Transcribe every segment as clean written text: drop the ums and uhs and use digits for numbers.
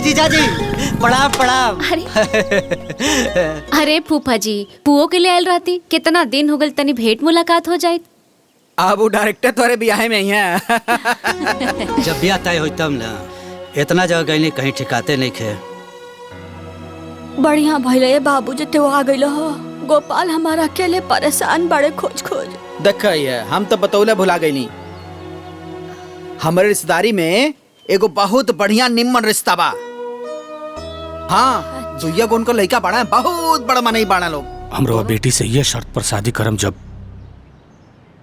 जीजा जी प्रणाम प्रणाम। अरे फूफा जी, पुओ के लिए आयल रहती, कितना दिन हो गल, तनी भेंट मुलाकात हो जाए। अब वो डायरेक्टर तोरे ब्याह में ही है। जब ब्याह तय होई तब ना, इतना जगह गई कहीं ठिकाते नहीं खे। बढ़िया भइले बाबूजी ते आ गइल हो। गोपाल हमारा अकेले परेशान बड़े खोज खोज। देखा है, हम तो बतौले भुला गई। हमारे रिश्तेदारी में एगो बहुत बढ़िया निम्न रिश्ता बा। हाँ, दुइया गुण को लड़का बड़ा है, बहुत बड़ा मनई बाड़ा लोग। हमरो बेटी से ये शर्त पर शादी करम जब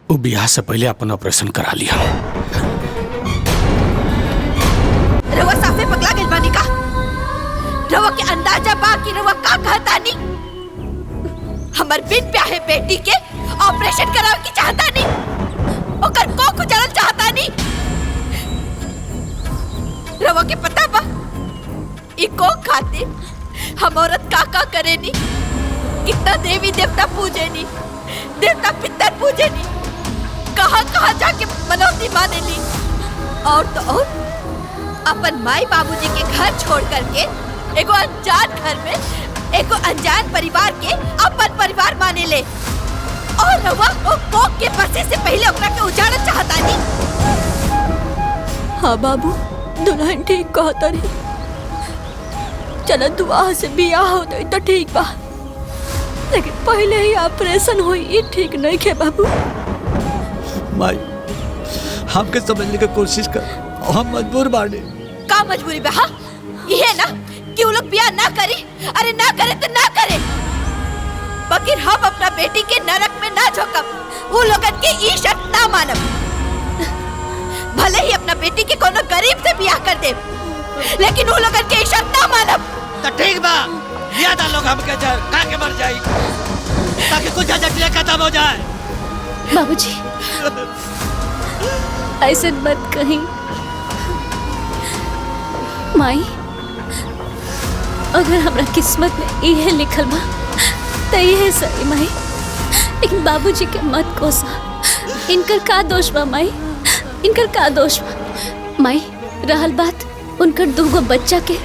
वो ब्याह से पहले अपन ऑपरेशन करा लिया। रवा साफे पगला गइल बानी का? रवा के अंदाजा बा कि रवा का कहता नी? हमर बिन ब्याहे बेटी के ऑपरेशन करावे की चाहता नी? ओकर को गुजरल चाहता नी? रवा के पता बा इको खातिर हम औरत का करे नी? कितना देवी देवता पूजे नी, देवता पितर पूजे नी, कहाँ जाके मनौती माने ली। और तो और अपन माई बाबूजी के घर छोड़ करके एगो अनजान घर में एगो अनजान परिवार के अपन परिवार माने ले। और रवा वो कोक के बरसे से पहले ओकरा के उजाड़ना चाहता नी। हाँ बाबू, दुल्हन ठीक कहता रही। चलो दुआ से बियाह हो तो ठीक बा, लेकिन पहले ही ऑपरेशन होई, ये ठीक नहीं खे बाबू। माई, हमके समझने की कोशिश कर, हम मजबूर बाड़े। का मजबूरी बा? हाँ, ये ना कि वो लोग बियाह ना करे। अरे ना करे तो ना करे, बकिर हम अपना बेटी के नरक में ना झोंकब। वो लोगन के ई शर्त ना मानब। भले ही अपना बेटी के कोनो गरीब से बियाह कर दे, लेकिन वो लोगन के ई शर्त ना मानब। तो ठीक बा, बियाह दा लोग हमके जर का के मर जाई, ताकि कुछ झंझटिया खत्म हो जाए। बाबूजी ऐसे मत कहीं। माई, अगर हमरा किस्मत में इहे लिखल बा तो इहे सही माई, लेकिन बाबूजी के मत कोसा। इनकर का दोष बा माई? इनकर का दोष बा? माई, रहल बात उनकर दूगो बच्चा के,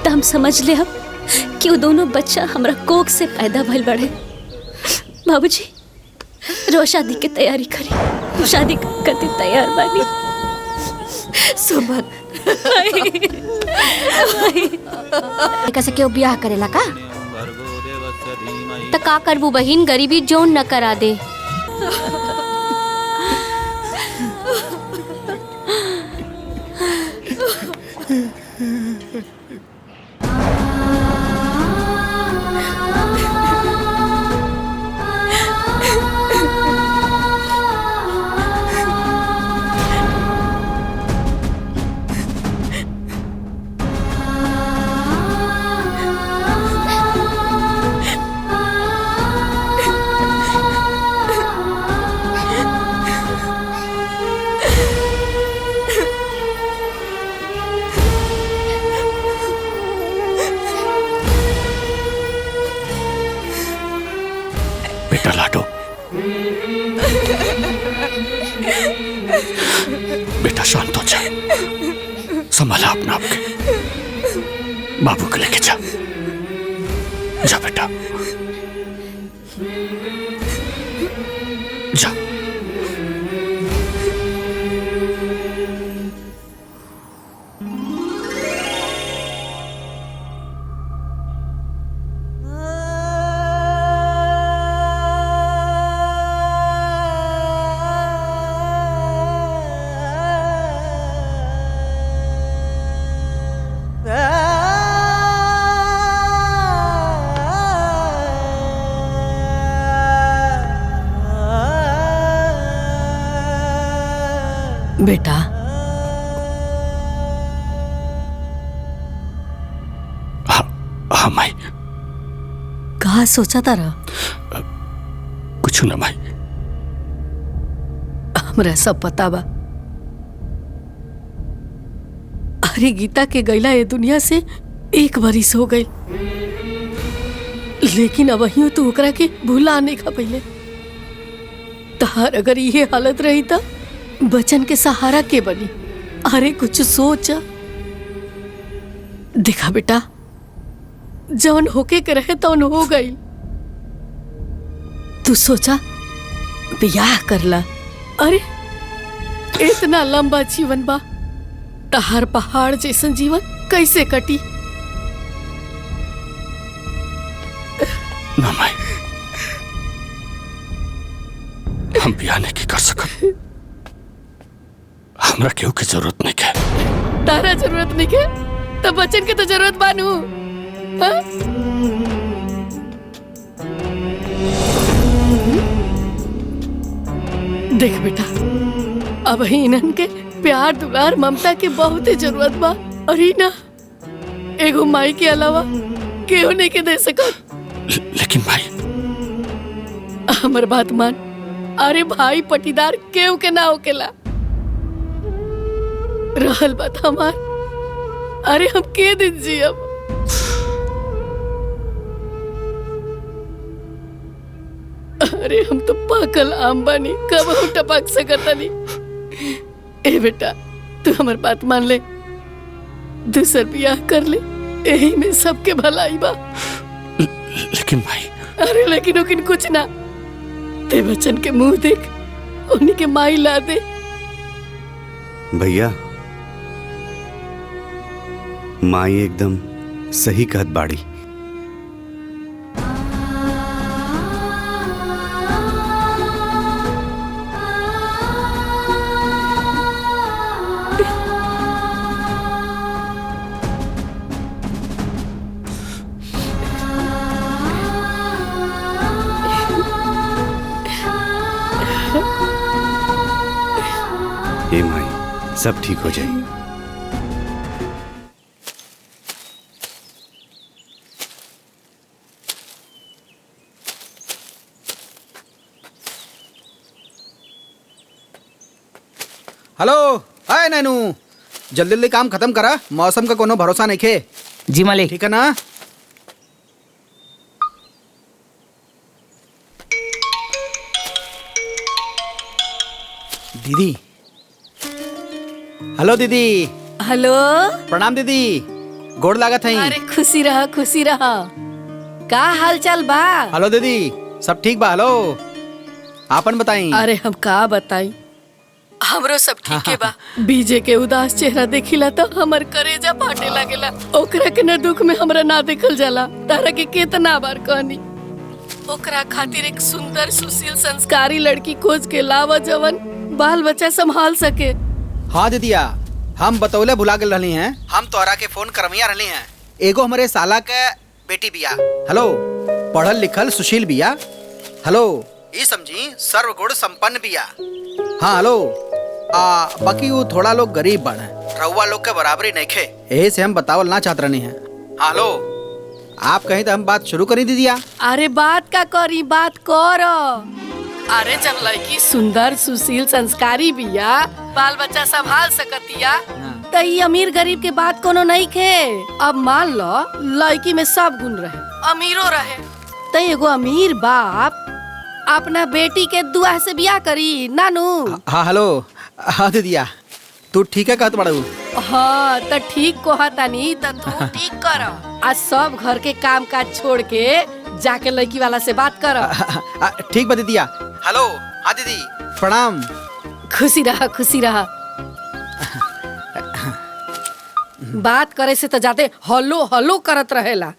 तो हम समझ ले अब कि वो दोनों बच्चा हमरा कोख से पैदा भइल बड़े। बाबूजी रो शादी की तैयारी करी, शादी करते तैयार बानी। सुमन, कैसे क्यों ब्याह करेला का? त का करबू बहिन, गरीबी जोन न करा दे। बेटा लाडो, बेटा शांत हो जा, संभाला अपना आप के। बाबू को लेके जा, जा बेटा जा। बेटा, हाँ माई। कहा सोचा तारा? कुछ ना माई। हमरा सब पता बा। अरे गीता के गैला ये दुनिया से 1 बरिस हो गई, लेकिन अब तो ओकरा के भूला नहीं खा पहले। तहार अगर ये हालत रही था, बचन के सहारा के बनी। अरे कुछ सोच। देखा बेटा, जौन होके के रहे तौन हो गई। तू सोचा बियाह करला, अरे इतना लंबा जीवन बा, तहार पहाड़ जैसन जीवन कैसे कटी? ना माई, हम बियाह नहीं कर सकत। हमरा केहू की जरूरत नहीं है। तारा जरूरत नहीं है तो बच्चन के तो जरूरत बानू। हाँ? देख बेटा, अब ही इन्हन के प्यार दुलार ममता के बहुत ही जरूरत बा, और ही ना एगो माई के अलावा केहू नहीं के दे सकत। लेकिन भाई, हमर बात मान, अरे भाई पटीदार केहू के ना होकेला। रहल बात हमार, अरे हम के दिन जियब? अरे हम तो पाकल आम बानी, कब हम टपक सकतानी। ए बेटा, तू हमार बात मान ले, दूसर बियाह कर ले, यही में सबके भलाई बा। लेकिन भाई, अरे लेकिन उकिन कुछ ना, ते बच्चन के मुंह देख, उन्हीं के माई ला दे। भैया, माई एकदम सही कहत बाड़ी। ए माई, सब ठीक हो जाएगी। हेलो, हाय नैनू, जल्दी जल्दी काम खत्म करा, मौसम का कोनो भरोसा नहीं खे। जी मालिक। ठीक है ना? दीदी, हेलो दीदी। हेलो, प्रणाम दीदी, गोड़ लागत है। अरे खुशी रहा, खुशी रहा। का हाल चाल बा? हेलो दीदी, सब ठीक बा? हेलो, आपन बताई। अरे हम का बताई, हमरो सब ठीक है बा। बीजे के उदास चेहरा देखिला तो हमर करेजा फाटे लागेला। ओकरा के न दुख में हमरा ना देखल जाला। तारा के कितना बार कहनी, ओकरा खातिर एक सुंदर सुशील संस्कारी लड़की खोज के लावा, जवन बाल बच्चा संभाल सके। हाँ दीदिया, हम बतौले भुला गए रहली हैं। हम तोहरा के फोन करमिया रहली हैं। एगो हमारे साला के बेटी बिया, हेलो, पढ़ल लिखल सुशील बिया, हेलो, ये समझी सर्वगुण संपन्न बिया। हाँ हेलो, बाकी वो थोड़ा लोग गरीब बन है, रउआ लोग के बराबरी नहीं खे, यही से हम बतावल ना चाहत रहनी है। हाँ हेलो, आप कहीं तो हम बात शुरू करी दीदिया। अरे बात का करी, बात करो। अरे जब लड़की सुंदर सुशील संस्कारी बिया, बाल बच्चा संभाल सकतिया, तो ये अमीर गरीब के बात कोनो नहीं खे। अब मान लो लड़की में सब गुण रहे, अमीरो रहे, तो एगो अमीर बाप अपना बेटी के दुआ से बियाह करी नानू। हाँ हेलो, हाँ दीदिया, तू ठीक है कहत बड़ू। हाँ तो ठीक कहतानी, तो तू ठीक कर। आज सब घर के काम काज छोड़ के जाके लड़की वाला से बात कर। ठीक बा दीदिया। हेलो, हाँ दीदी, प्रणाम। खुशी रहा, खुशी रहा। बात करे से तो जाते हल्लो हल्लो करत रहेला।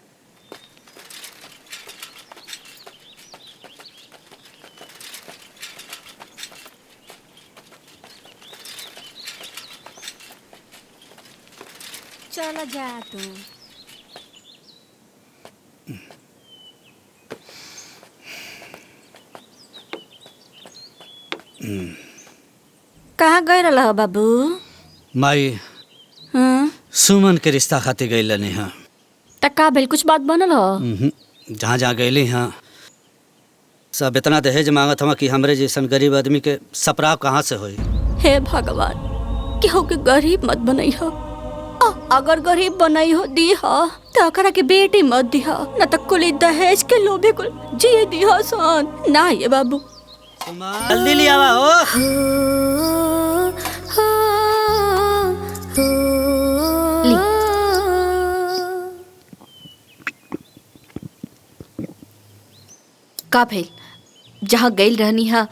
चलो जा तू। कहाँ गए रहा बाबू? माई, हाँ? सुमन के रिश्ता खातिर गई नहीं हाँ। तक्का भेल, कुछ बात बनल हो? जहाँ जहाँ गईली हाँ, सब इतना दहेज मांगत हवा कि हमरे जैसन गरीब आदमी के सपराव कहाँ से होई। हे भगवान, केहू के गरीब मत बनई हो। अगर गरीब बनई हो दी हो तो अकरा के बेटी मत दी हो, न तो कुल दहेज के लोभे कुल जिए दी हो सन। ना ये बाबू, जल्दी ले आवा हो। का भइल? जहाँ गइल रहनी हा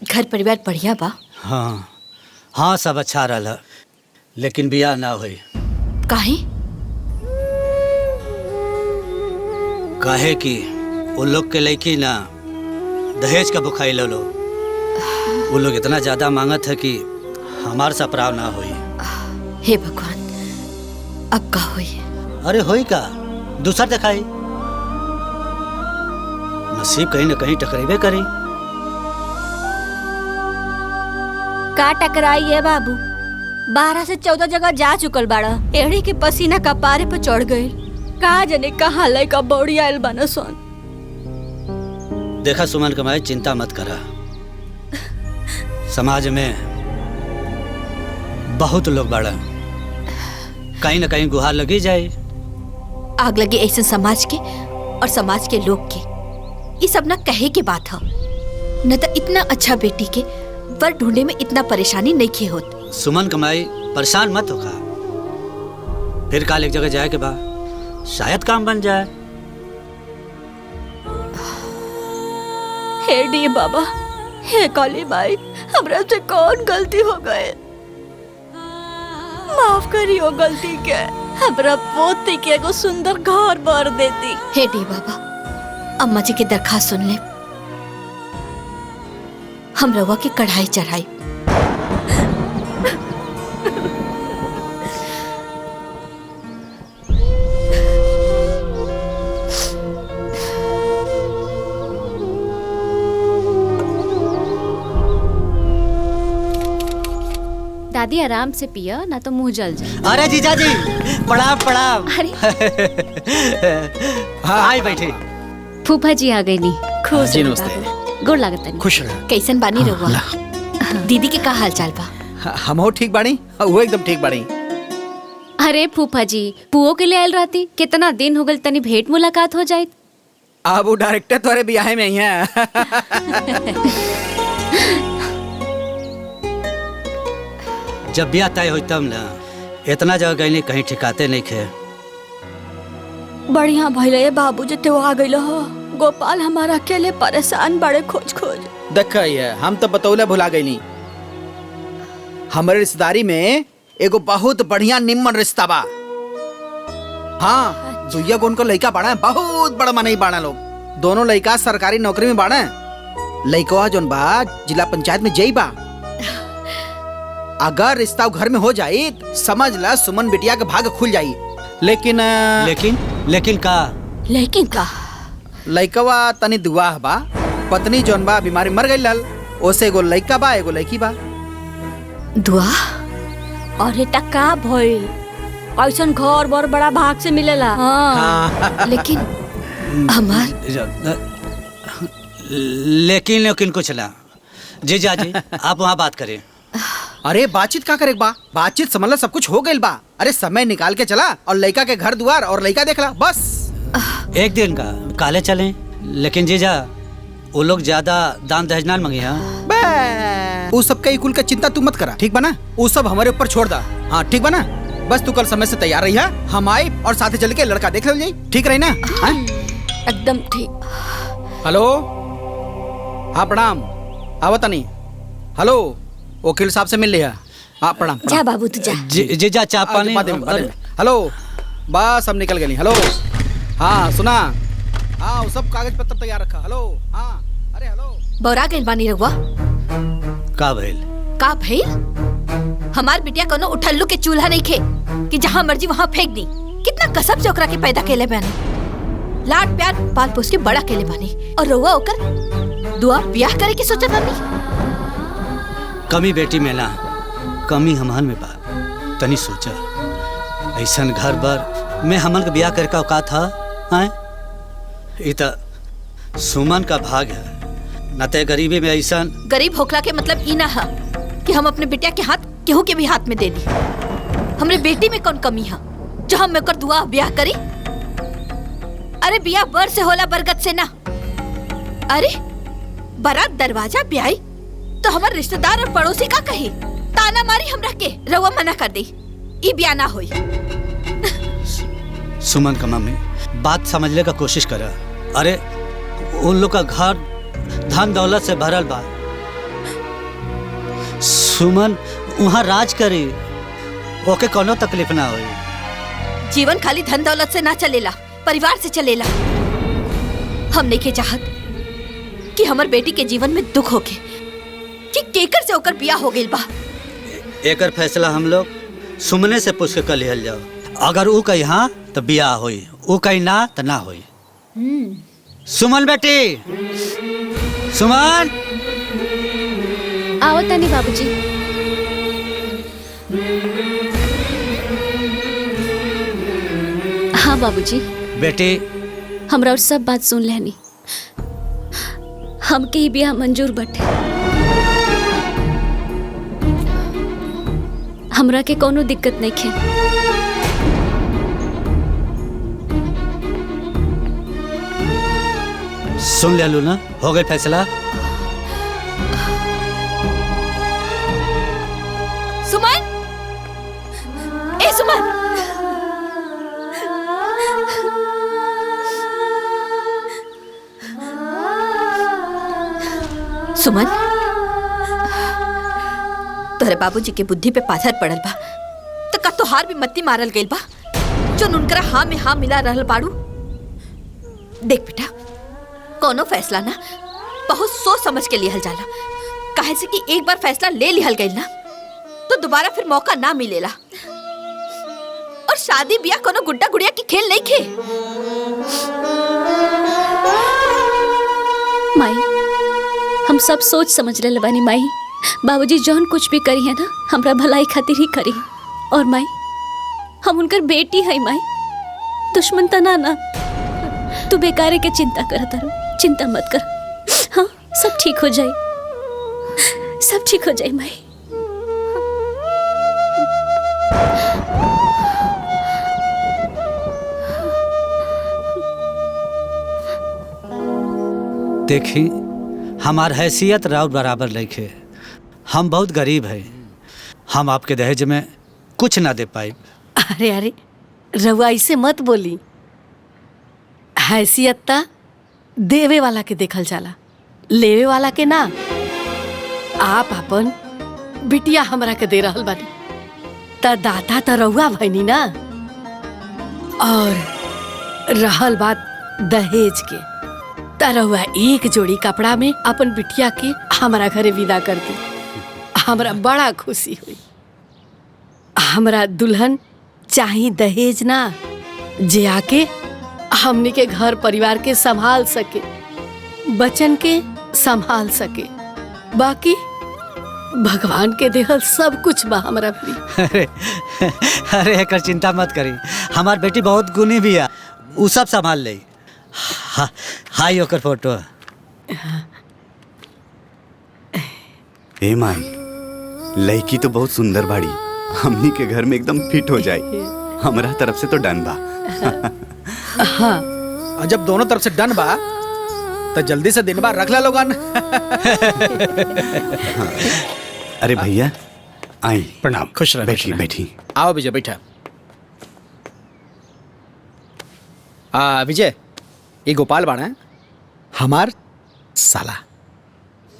घर परिवार बढ़िया बा? हाँ हाँ, सब अच्छा रहा, लेकिन बियाह ना हुई। काहे? काहे कि वो लोग के लड़की ना दहेज का बुखाई लो। वो लोग इतना ज्यादा मांगत है कि हमार सपराव ना हुई। हे भगवान, अब का हुई? अरे होई का, दूसर दिखाई। नसीब कहीं न कहीं टकरेबे करी। का टकराई है बाबू? 12 से 14 जगह जा चुकल बाड़ा। एड़ी के पसीना कपारे पे चढ़ गए। का जने कहाँ लइका बौड़ी आयल बना सोन। देखा सुमन कमाई, चिंता मत करा। समाज में बहुत लोग बाड़ा, कहीं न कहीं गुहार लगी जाए। आग लगे ऐसे समाज के और समाज के लोग के। ये सब ना कहे के बात है। न तो इतना अच्छा बेटी के वर ढूंढे में इतना परेशानी नहीं की होत। सुमन कमाई, परेशान मत होगा। फिर काल एक जगह जाए के बाद शायद काम बन जाए। हे डी बाबा, हे काली माई, हमरा से कौन गलती हो गए? माफ करियो गलती के। हमरा पोती के एगो सुंदर घर बर देती। हे डी बाबा, अम्मा जी की दरखास्त सुन ले। हम रवा की कढ़ाई चढ़ाई। दादी आराम से पिया, ना तो मुंह जल जाए। अरे जीजा जी, प्रणाम प्रणाम। हाँ आई बैठे। फूफा जी आ गई नी। खुश जी, रहो नमस्ते। बाबू। गोड़ लागत नहीं। खुश रह। कैसन बानी रहुआ? दीदी के का हाल चाल बा? हम हो ठीक बाड़ी, वो एकदम ठीक बाड़ी। अरे फूफा जी, पुओ के लिए आयल रहती। कितना दिन हो गल, तनी भेंट मुलाकात हो जाए। अब वो डायरेक्टर तोरे ब्याह में ही है। जब ब्याह तय होई तब ना, इतना जगह गई कहीं ठिकाते नहीं खे। बढ़िया भइले बाबू जी, तो आ गइल हो। गोपाल हमारा अकेले परेशान बड़े खोज खोज। देखा है, हम तो बतौले भुला गई। हमारे रिश्तेदारी में एगो बहुत बढ़िया निम्न रिश्ता बा। हाँ, दुइया को उनको लड़का बाड़ा, बहुत बड़ा मनई बाड़ा लोग। दोनों लड़का सरकारी नौकरी में बाड़ा। लड़कवा जोन बा जिला पंचायत में जई बा। अगर रिश्ता घर में हो जाए, समझ ला सुमन बिटिया के भाग खुल जाई। लेकिन लेकिन का? लेकिन का? लड़कवा तनी दुआह बा। पत्नी जोन बा बीमारी मर गई लल। ओसे एगो लड़का बा, एगो लड़की बा। दुआ? अरे टक्का भइल। ऐसन घर बर बड़ा भाग से मिलेला। हाँ। लेकिन हमार लेकिन कुछ ना। जीजा जी, आप वहाँ बात करें। अरे बातचीत का करे बा? बातचीत समझ ला, सब कुछ हो गइल बा। अरे समय निकाल के चला और लड़का के घर द्वार और लड़का देखला, बस। एक दिन का काले चलें, लेकिन जीजा वो लोग ज्यादा दान दहेज ना मांगे। हाँ, वो सब कई कुल का चिंता तू मत करा, ठीक बा ना? वो सब हमारे ऊपर छोड़ दा। हाँ ठीक बा ना? बस तू कल समय से तैयार रही है, हम आए और साथ चल के लड़का देख ले जाई। ठीक रही ना? एकदम ठीक। हेलो, हाँ प्रणाम। आवता नहीं। हेलो, वकील साहब से मिल लिया। हाँ प्रणाम। जा बाबू तू जा। जीजा चाय पानी। हेलो, बस हम निकल गए। हेलो, हाँ सुना? हाँ, वो सब कागज पत्र तैयार रखा। हेलो, हाँ। अरे हेलो, बौरा गइल बानी रहुआ? का भइल? का भइल? हमार बिटिया कोनो उठल्लू के चूल्हा नहीं खे कि जहाँ मर्जी वहाँ फेंक दी। कितना कसम से ओकरा के पैदा केले बानी, लाड प्यार पाल पोस के बड़ा केले बानी, और रहुआ ओकर दुआ ब्याह करे की सोचत बानी। कमी बेटी में ना, कमी हमहन में बा। तनी सोचा, ऐसन घर बर में हमन के ब्याह करे का औकात था? इता सुमन का भाग है। न ते गरीबी में ऐसा। गरीब होखला के मतलब ई ना है कि हम अपने बेटिया के हाथ केहू के भी हाथ में दे दी। हमरे बेटी में कौन कमी है जो हम एकर दुआ ब्याह करी? अरे बिया बर से होला, बरगद से ना। अरे बारात दरवाजा ब्याई तो हमार रिश्तेदार और पड़ोसी का कही? ताना मारी हमरा के, रवा मना कर दी। ई ब्याह ना होई। सुमन का मम्मी, बात समझने का कोशिश करा। अरे उन लोग का घर धन दौलत से भरल बा। सुमन वहाँ राज करी, ओके कोनो तकलीफ ना होई। जीवन खाली धन दौलत से ना चलेला, परिवार से चलेला। हम नहीं के चाहत कि हमर बेटी के जीवन में दुख होके कि केकर से होकर बिया हो गइल बा। एकर फैसला हम लोग सुमने से पूछ के कर लिहल जाओ। अगर वो कही हाँ तो बिया होई, वो कही ना तो ना होई। सुमन बेटी, सुमन आओ तनी बाबूजी। हाँ बाबूजी। बेटी, हमरा और सब बात सुन लेनी। हमके ही बियाह मंजूर बटे। हमरा के कोनो दिक्कत नहीं खे। सुन ले लू ना, हो गई फैसला। सुमन, ए सुमन, सुमन, तोहरे बाबूजी के बुद्धि पे पाथर पड़ल बा तो का तोहार भी मत्ती मारल गइल बा जो उनकरा हाँ में हाँ मिला रहल बाड़ू। देख बेटा, कोनो फैसला ना बहुत सोच समझ के लिहल जाला। काहे से कि एक बार फैसला ले लिहल गइल ना तो दोबारा फिर मौका ना मिलेला। और शादी ब्याह कोनो गुड्डा गुड़िया की खेल नहीं खे। माई, हम सब सोच समझ रहे बानी माई। बाबूजी जौन कुछ भी करी है ना, हमरा भलाई खातिर ही करी। और माई, हम उनकर बेटी है माई, दुश्मन तना ना। तू बेकारे के चिंता करत रहो, चिंता मत कर। हाँ, सब ठीक हो जाए, सब ठीक हो जाए माई। देखी, हमार हैसियत राउर बराबर लइखे। हम बहुत गरीब है, हम आपके दहेज में कुछ ना दे पाए। अरे अरे, रउआ ऐसे मत बोली। हैसियत ता देवे वाला के देखल जाला, लेवे वाला के ना। आप अपन बिटिया हमरा के दे रहल बानी त दाता त रउआ भइनी ना। और रहल बात दहेज के, त रउआ एक जोड़ी कपड़ा में अपन बिटिया के हमरा घरे विदा कर दी। हमरा बड़ा खुशी हुई। हमरा दुल्हन चाही दहेज ना, जे आके हमनी के घर परिवार के संभाल सके, बचन के संभाल सके। बाकी भगवान के देहल सब कुछ बा हमरा भी। अरे अरे, एकर चिंता मत करी, हमार बेटी बहुत गुणी भी है, उ सब संभाल ले। हाय ओकर फोटो। ए माई, लड़की तो बहुत सुंदर बाड़ी, हमनी के घर में एकदम फिट हो जाए। हमरा तरफ से तो डन बा। हाँ, और जब दोनों तरफ से डन बा तो जल्दी से दिन बार रख ला लोगन। अरे भैया, आई। प्रणाम। खुश रह, बैठी बैठी। आओ विजय, बैठा। विजय, ये गोपाल बाड़ा है, हमार साला।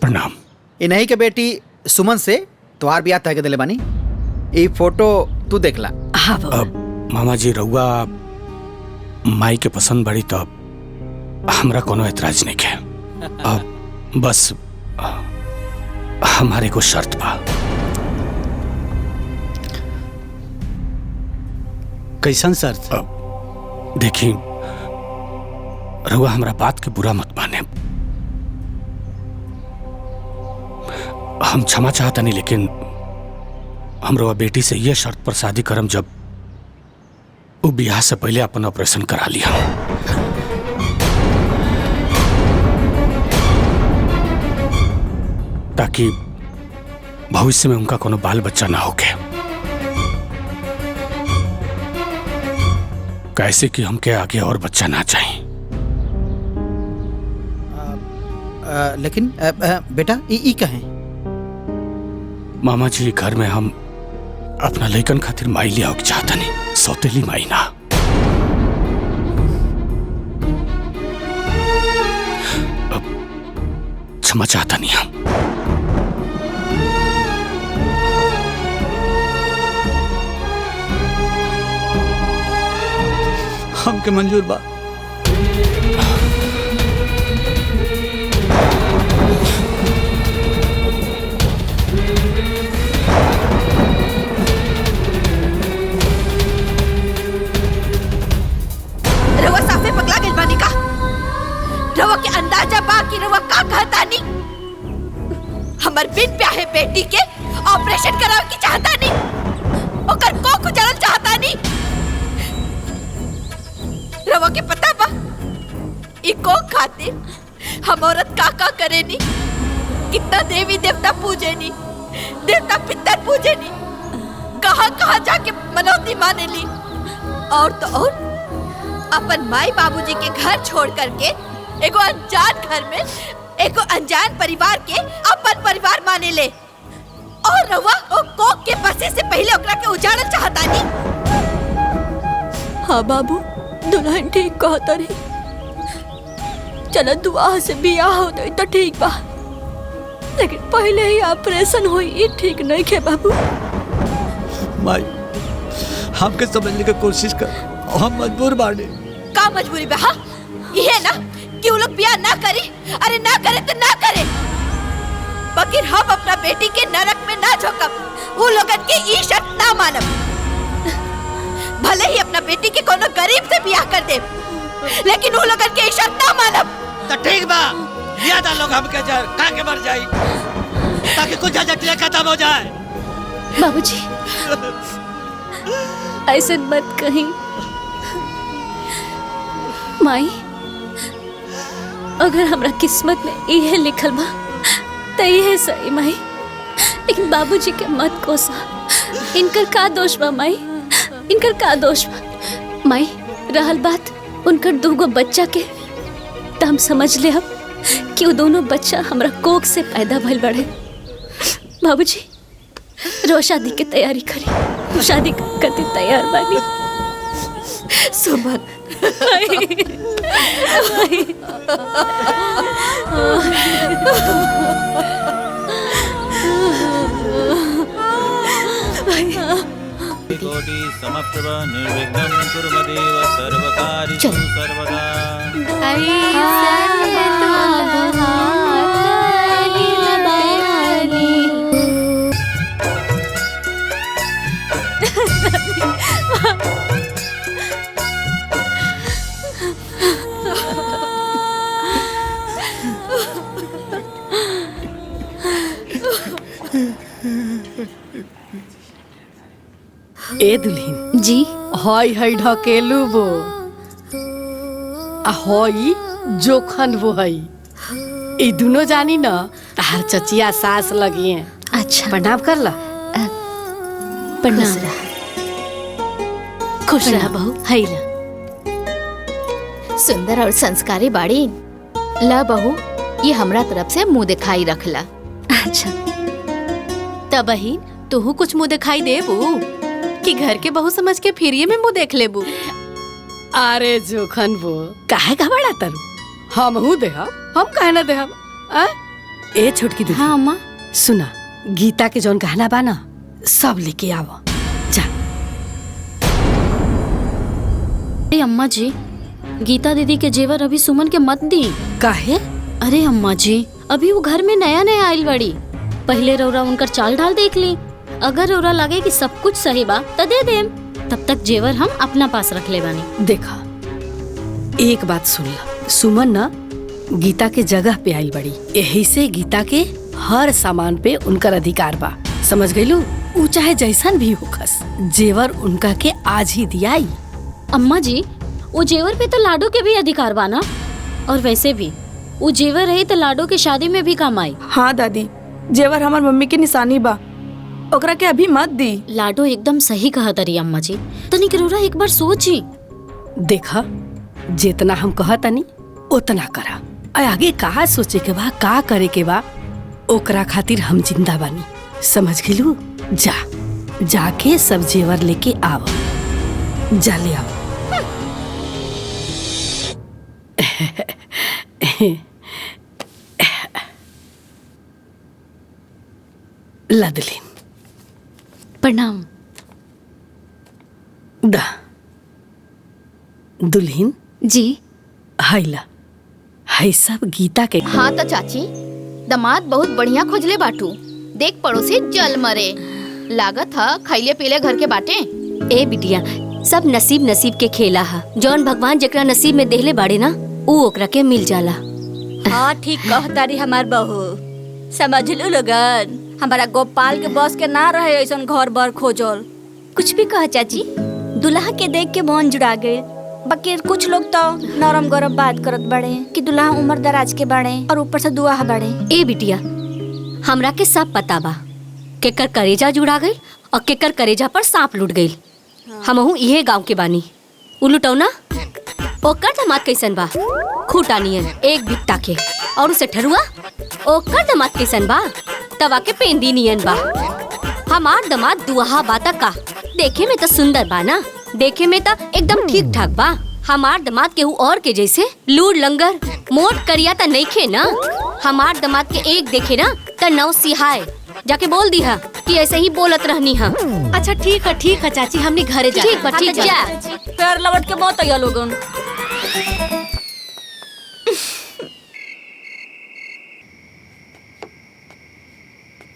प्रणाम। इन्हीं के बेटी सुमन से तोहार बियाह तय के दिले बानी। ये फोटो तू देख ला। हाँ अब मामा जी, रउआ माई के पसंद बड़ी तो हमरा कोनो एतराज नहीं है। अब बस हमारे को शर्त बा। कैसन शर्त? देखी, रउआ हमरा बात के बुरा मत माने। हम क्षमा चाहता नहीं, लेकिन हम रउआ बेटी से यह शर्त पर शादी करम जब वो बियाह से पहले अपन ऑपरेशन करा लिया। ताकि भविष्य में उनका कोनो बाल बच्चा ना होके। कैसे कि हमके आगे और बच्चा ना चाहिए। लेकिन बेटा, ई कहें? मामा जी, घर में हम अपना लइकन खातिर माई लिया के चाहता नहीं, सौतेली माई ना। क्षमा चाहता नहीं हम। हमके मंजूर बा। रवा साफे पगला गेल बानी का। रवा के अंदाजा बा कि रवा का कहता नी। हमर बिन ब्याहे बेटी के ऑपरेशन करावे की चाहता नी। ओकर को गुजरल चाहता नी। रवा के पता बा ई को खातिर हम औरत का करे नी। कितना देवी देवता पूजे नी, देवता पितर पूजे नी, कहाँ जाके मनौती माने ली। और तो और अपन माई बाबूजी के घर छोड़ करके एगो अनजान घर में एगो अनजान परिवार के अपन परिवार माने ले। और रवा ओ कोक के बसे से पहले ओकरा के उजाड़ल चाहता नी। हाँ बाबू, दुल्हन ठीक कहता रही। चलो दुआ से बियाह हो गई तो ठीक बा, लेकिन पहले ही ऑपरेशन हुई ये ठीक नहीं के बाबू। माई, हमके समझने की कोशिश कर, हम मजबूर बाड़े। का मजबूरी बा? हाँ ये ना कि वो लोग बियाह ना करी। अरे ना करे तो ना करे, बकिर हम अपना बेटी के नरक में ना झोंकब। वो लोगन के ई शर्त ना मानब। भले ही अपना बेटी के कोनो गरीब से बियाह कर दे, लेकिन वो लोगन के ई शर्त ना मानब। तो ठीक बा, ज्यादा लोग हमके जर का के मर जाई, ताकि कुछ झंझटियां खत्म हो जाए। बाबूजी ऐसे मत कहीं। माई, अगर हमरा किस्मत में यह लिखल बा तो यह सही माई, लेकिन बाबूजी के मत कोसा। इनकर का दोष बा माई, इनकर का दोष बा। माई, रहल बात उनकर दूगो बच्चा के, तो हम समझ ले अब कि वो दोनों बच्चा हमरा कोख से पैदा भइल बड़े। बाबूजी रो शादी की तैयारी करी, शादी करते तैयार बानी। सुमन, कोटि समप्रभ निर्विघ्नं कुर्मदेव सर्वकार्येषु सर्वदा। ए दुल्हन जी, हई हई ढकेलू वो आ हई जोखन वो हई। ई दोनों जानी न तार चचिया सास लगी हैं। अच्छा प्रणाम कर ला। प्रणाम। खुश रहा बहू। हई ला। सुंदर और संस्कारी बाड़ी। ला बहू, ये हमरा तरफ से मुंह दिखाई रखला। अच्छा तब बहिन तू कुछ मुंह दिखाई देबू कि घर के बहू समझ के फिर में मुंह देख लेबू। अरे जोखन वो काहे घबरा तरु? हम हूँ देहा, हम काहे ना देहा। ए छोटकी दुल्हन, हाँ अम्मा। सुना, गीता के जौन गहना बा ना सब लेके आवो जा। अरे अम्मा जी, गीता दीदी के जेवर अभी सुमन के मत दी। काहे? अरे अम्मा जी, अभी वो घर में नया नया आइल बड़ी, पहले रौरा उनकर चाल ढाल देख ली। अगर रौरा लगे कि सब कुछ सही बा तो दे देम, तब तक जेवर हम अपना पास रख ले बानी। देखा, एक बात सुन ला, सुमन ना गीता के जगह पे आइल बड़ी, यही से गीता के हर सामान पे उनकर अधिकार बा। समझ गईलू? ऊ चाहे जैसन भी होखस, जेवर उनका के आज ही दियाई। अम्मा जी, वो जेवर पे तो लाडो के भी अधिकार बा ना, और वैसे भी वो जेवर रही तो लाडो के शादी में भी काम आई। हाँ दादी, जेवर हमार मम्मी की निशानी बा, ओकरा के अभी मत दी। लाडो एकदम सही कहा तरी अम्मा जी, तनिक रौरा एक बार सोची। देखा, जितना हम कहा तनी उतना करा। आगे का सोचे के बा, का करे के बा, ओकरा खातिर हम जिंदा बानी। समझ गेलू? जा जाके सब जेवर लेके आव, जा ले आओ। ला दुल्हीन प्रणाम। दा दुल्हीन जी हाइला हाई सब गीता के। हाँ तो चाची दामाद बहुत बढ़िया खोजले बाटू। देख पड़ोसी जल मरे लागत हा खैले पीले घर के बाटे। ए बिटिया सब नसीब नसीब के खेला हा। जौन भगवान जेकरा नसीब में देहले बाड़े ना ऊ ओकरा के मिल जाला। हाँ ठीक कहतारी हमार बहू। समझ लू लोगन हमारा गोपाल के बस के ना रहे ऐसन घर बर खोजल। कुछ भी कह चाची दुल्हा के देख के मन जुड़ा गए। बाकी कुछ लोग तो नरम गरम बात करत बड़े कि दुल्हा उम्र दराज के बड़े और ऊपर से दुआ बड़े। ए बिटिया हमरा के सब पता बा केकर करेजा जुड़ा गई और केकर करेजा पर सांप लूट गई। हमहू इहे गांव के बानी। उ लुटौना ओकर दामाद कैसन बा? खूटा नियन एक बिट्टा के। और उसे ठरुआ ओकर दामाद कैसन बा? तवा के पेंदी नियन बा। हमार दामाद दुआहा बाता का देखे में तो सुंदर बा ना, देखे में तो एकदम ठीक ठाक बा। हमार दामाद केहू और के जैसे लूड़ लंगर मोट करिया त नहीं खे ना। हमार दामाद के एक देखे ना त नौ सिहाय। जाके बोल दी हा कि ऐसे ही बोलत रहनी हा। अच्छा ठीक है चाची हमने घरे जा। ठीक बा ठीक जा। पैर लवट के मौत आया लोगन।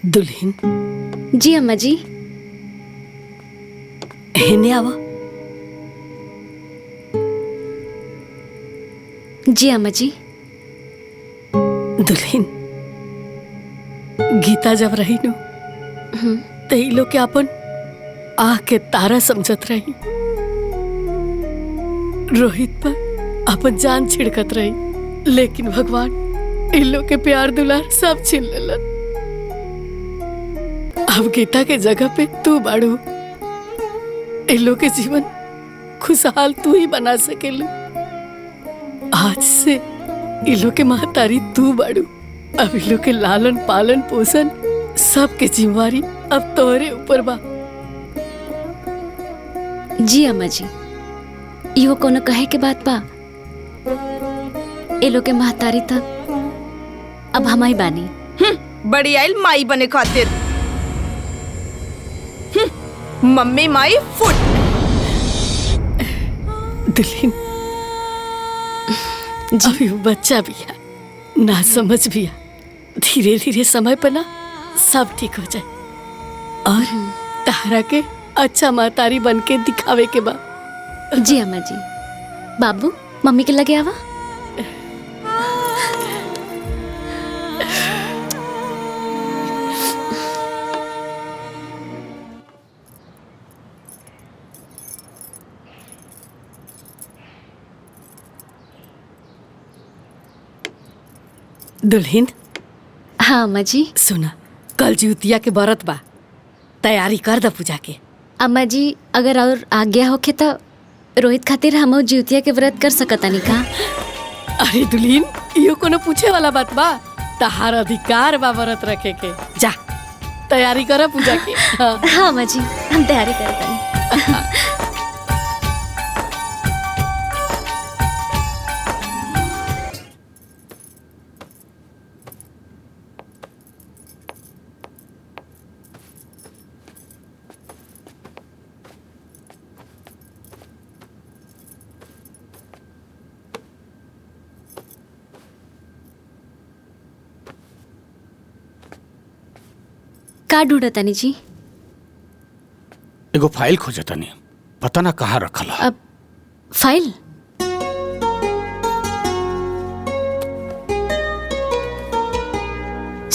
दुल्हीन जी अम्मा जी। हेने आवा। जी अम्मा जी। दुल्हीन गीता जब रही नो तो ई लोग के अपन आँख के तारा समझत रही। रोहित पर अपन जान छिड़कत रही लेकिन भगवान इन लोग के प्यार दुलार सब छीन लेलन। अब गीता के जगह पे तू बाड़ू। इन लोग के जीवन खुशहाल तू ही बना सकेलू। आज से इन लोग के महतारी तू बाड़ू। अब इन लोग के लालन पालन पोषण सब के जिम्मेवारी अब तोहरे ऊपर बा। जी अम्मा जी इहो कोनो कहे के बात बा? ए लोग के महतारी तक अब हम ही बानी। बड़ी आइल माई बने खातिर। Mummy my foot. दुल्हीन अभी वो बच्चा भी है ना समझ भी है। धीरे धीरे समय पर ना सब ठीक हो जाए और तारा के अच्छा महतारी बन के दिखावे के बा। जी अम्मा जी। बाबू मम्मी के लगे आवा। दुल्हीन हाँ अम्मा जी। सुना कल ज्योतिया के व्रत बा तैयारी कर द पूजा के। अम्मा जी अगर और आज्ञा होखे तो रोहित खातिर हम ज्योतिया के व्रत कर सकतानी का? अरे दुल्हीन यो कोनो पूछे वाला बात बा। तहार अधिकार बा व्रत रखे के। जा तैयारी कर पूजा के। हाँ अम्मा जी हम तैयारी करतानी। का ढूंढतानी जी? एगो फाइल खोजतानी पता ना कहाँ रखल है। अब फाइल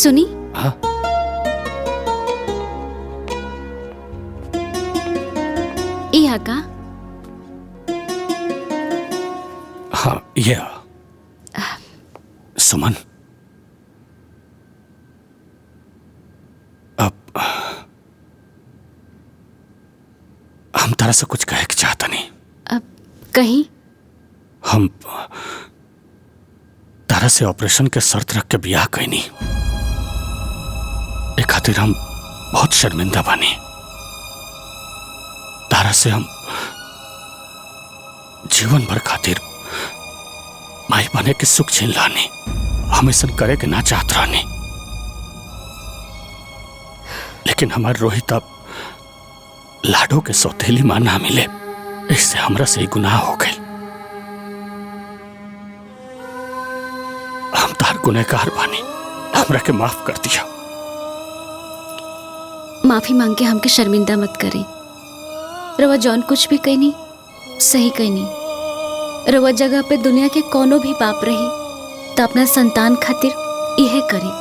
सुनी। हाँ यहाँ का? हाँ ये सुमन हम तारा से कुछ कहे के चाहता नहीं। अब कहीं हम तारा से ऑपरेशन के शर्त रख के ब्याह कैनी। ए खातिर हम बहुत शर्मिंदा बानी। तारा से हम जीवन भर खातिर माई बने के सुख छीन लानी। हम ऐसा करे के ना चाहत रहनी। लेकिन हमार रोहित अब लाडो के सौतेली माँ ना मिले, इससे हमरा से ही गुनाह हो गई। हम तार गुनहगार बानी, हमरा के माफ कर दिया। माफी मांग के हमके शर्मिंदा मत करी। रवा जौन कुछ भी कहनी सही कहनी। रवा जगह पे दुनिया के कोनो भी बाप रही तो अपना संतान खातिर यह करी।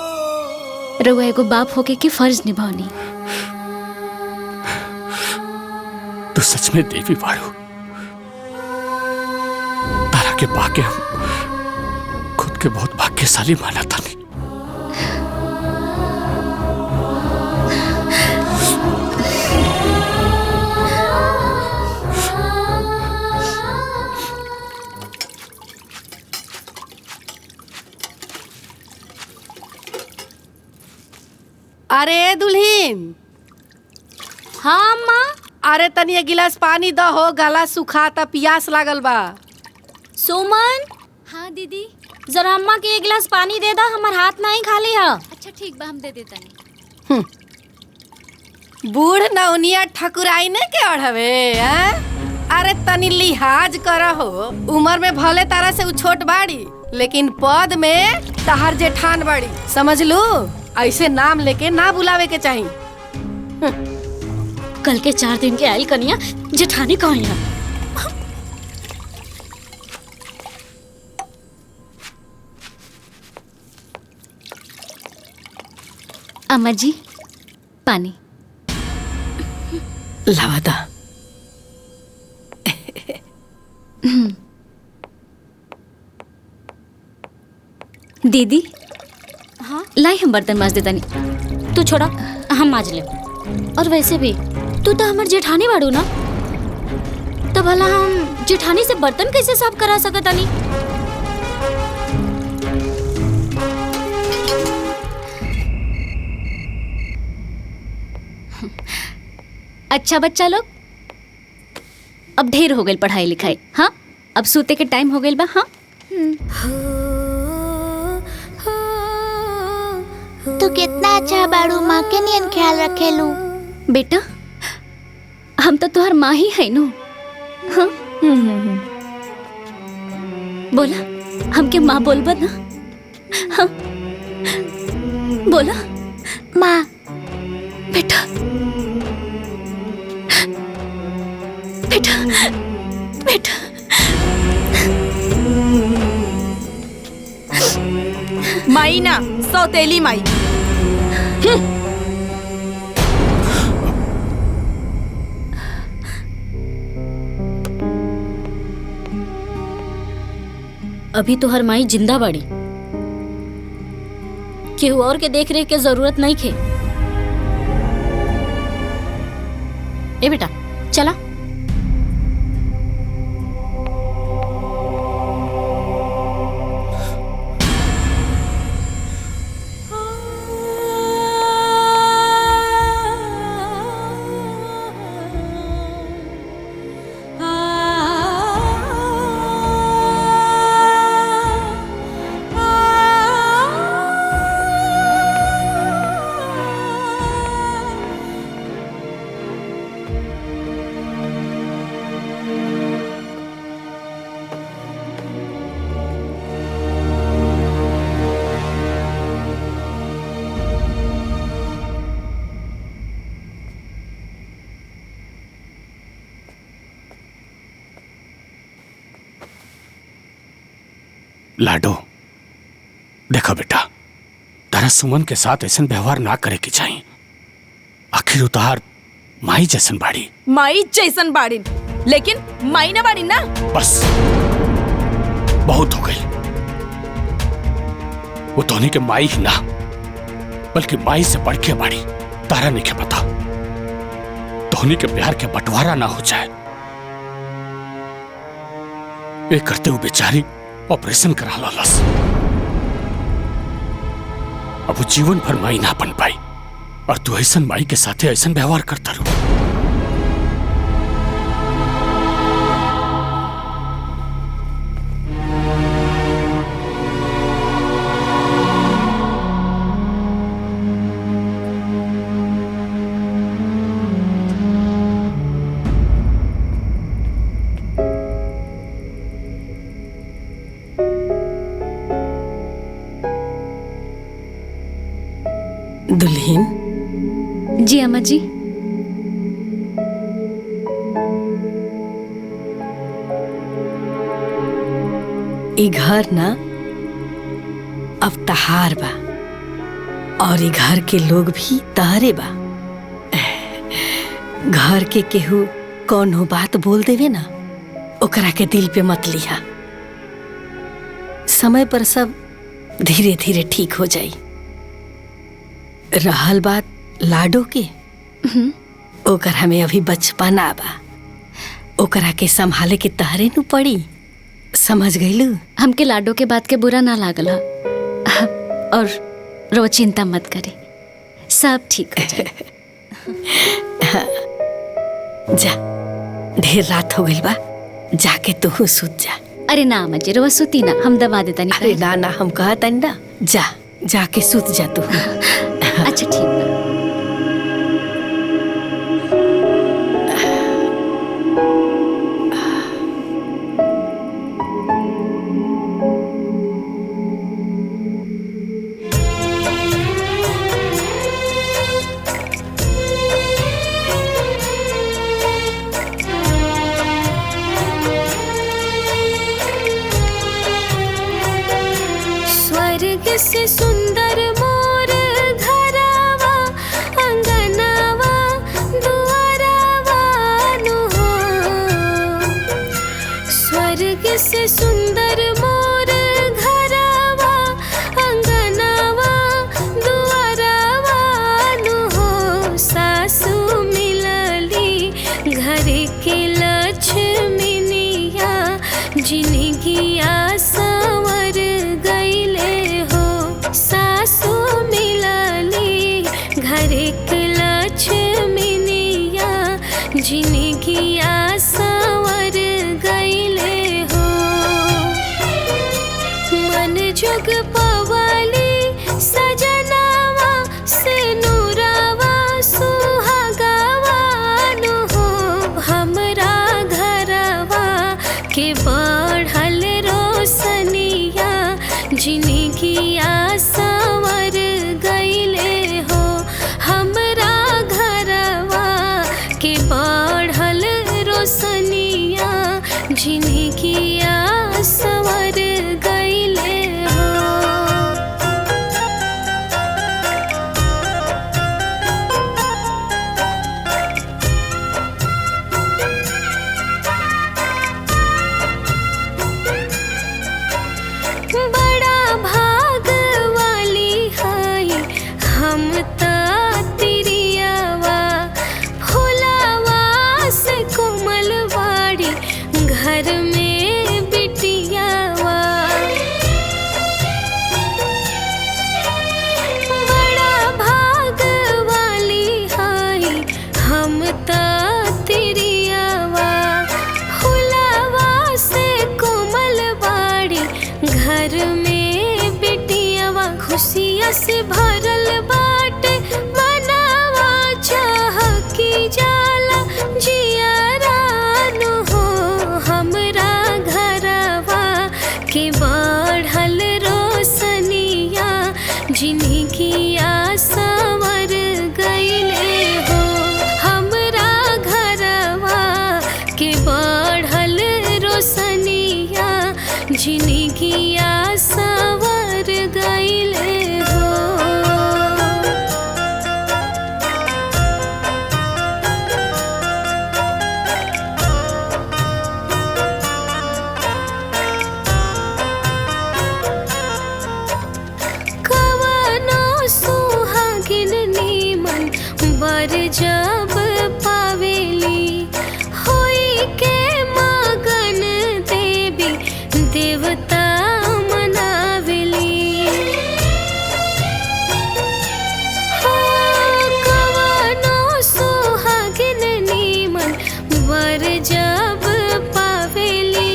रवा एगो बाप होके की फर्ज निभानी। तू सच में देवी बाड़ू। तारा के पाके हम खुद के बहुत भाग्यशाली माना था। नहीं अरे दुल्हीन। हाँ अम्मा। अरे तनी एक गिलास पानी दो हो, गला सुखाता, प्यास लागल बा। सुमन। हाँ दीदी। जरा अम्मा के एक गिलास पानी दे दा, हमार हाथ नहीं खाली है। अच्छा ठीक बा, हम दे देता नहीं। बूढ़ नौनिया ठकुराई ने के अढ़वे हैं? अरे तनी लिहाज करा हो। उम्र में भले तारा से उ छोट बाड़ी, लेकिन पद में तहार जेठान बाड़ी, समझ लू। ऐसे नाम लेके ना बुलावे के चाहिए। कल के 4 दिन के आई कनिया जेठानी कहाँ है? अम्मा जी पानी लावा दा। दीदी। हाँ लाई हम बर्तन माज देता नहीं। तू छोड़ा, हम माज ले। और वैसे भी तू तो हमार जेठानी बाड़ू ना, तब भला हम जेठानी से बर्तन कैसे साफ करा सकता नहीं? अच्छा बच्चा लोग, अब ढेर हो गई पढ़ाई लिखाई। हाँ अब सूते के टाइम हो गई बा। हाँ तू कितना अच्छा बाड़ू, माँ के नियन ख्याल रखेलू। बेटा हम तो तुहार माँ ही है नो। हाँ बोला हमके माँ बोलबा ना। हाँ बोला माँ। बेटा बेटा बेटा। माई ना, सौतेली माई। अभी तो हर माई जिंदा बाड़ी, केहू और के देख रेख के जरूरत नहीं खे। ए बेटा चला। लाडो देखा बेटा, तारा सुमन के साथ ऐसा व्यवहार ना करे की चाहिए। आखिर उतार माई जैसन बाड़ी। माई जैसन बाड़ी, लेकिन माई ना बाड़ी ना। बस बहुत हो गई। वो धोनी के माई ही ना, बल्कि माई से बढ़ के बाड़ी। तारा नहीं के पता धोनी के प्यार के बंटवारा ना हो जाए। ये करते हुए बेचारी ऑपरेशन करा लालस। अब वो जीवन भर माई ना बन पाई, और तू ऐसा माई के साथ ऐसा व्यवहार करता रहो। दुल्हन। जी अम्मा जी। ई घर ना अब तहार बा और ई घर के लोग भी तहरे बा। घर के केहू कौनो बात बोल देवे ना, ओकरा के दिल पे मत लिहा। समय पर सब धीरे धीरे ठीक हो जाई। रहल बात लाडो के, ओकर हमें अभी बचपना बा, ओकरा के संभाले के तहरे नु पड़ी। समझ गईलू? हमके लाडो के बात के बुरा ना लागला और रो चिंता मत करी, सब ठीक हो जाए। जा, ढेर रात हो गई बा, जाके तू सूत जा। अरे ना अम्मा जी, रोवा सूती ना, हम दबा देता नहीं। अरे ना ना, हम कहा तनी ना, जा जाके सूत जा तू। अच्छा ठीक बा। स्वर्ग से सुंदर मोर घरवा अंगनवा दुआरवा नु हो। स्वर्ग से सुंदर मोर घरवा अंगनवा दुआरवा नु हो। सासू मिलली घर के लक्ष्मीनिया, जिनगिया संवर गईले हो। सासू मिलली घर के लक्ष्मीनिया, जिनगिया संवर गईले हो। मन जोग पवली सजनावा से नूरावा सुहागावा नु हो। हमरा घरवा के बढ़ल रोशनिया, जिनगिया संवर गईले हो। हमरा घरवा के बढ़ल रोशनिया, जिनगिया संवर गईले हो। बड़ा भाग वाली हाई हम ता तिरियावा, फुलावा से कोमल वाड़ी घर में बिटियावा। बड़ा भाग वाली हाई हम ता तिरियावा, फुलावा से कोमल वाड़ी घर में बिटियावा। खुशिया से भरल बाटे मनावा, चाह की जाला जियारा नु हो। हमरा घरवा के बढ़ल रोशनिया, जिनगिया संवर गईले हो। हमरा घरवा के बढ़ल रोशनिया, जिनगिया संवर गईले हो। कवनो सुहागिन नीमन वर जब पावेली, होई के मगन देवी देवता मनावेली। हो कवनो सुहागिन नीमन वर जब पावेली,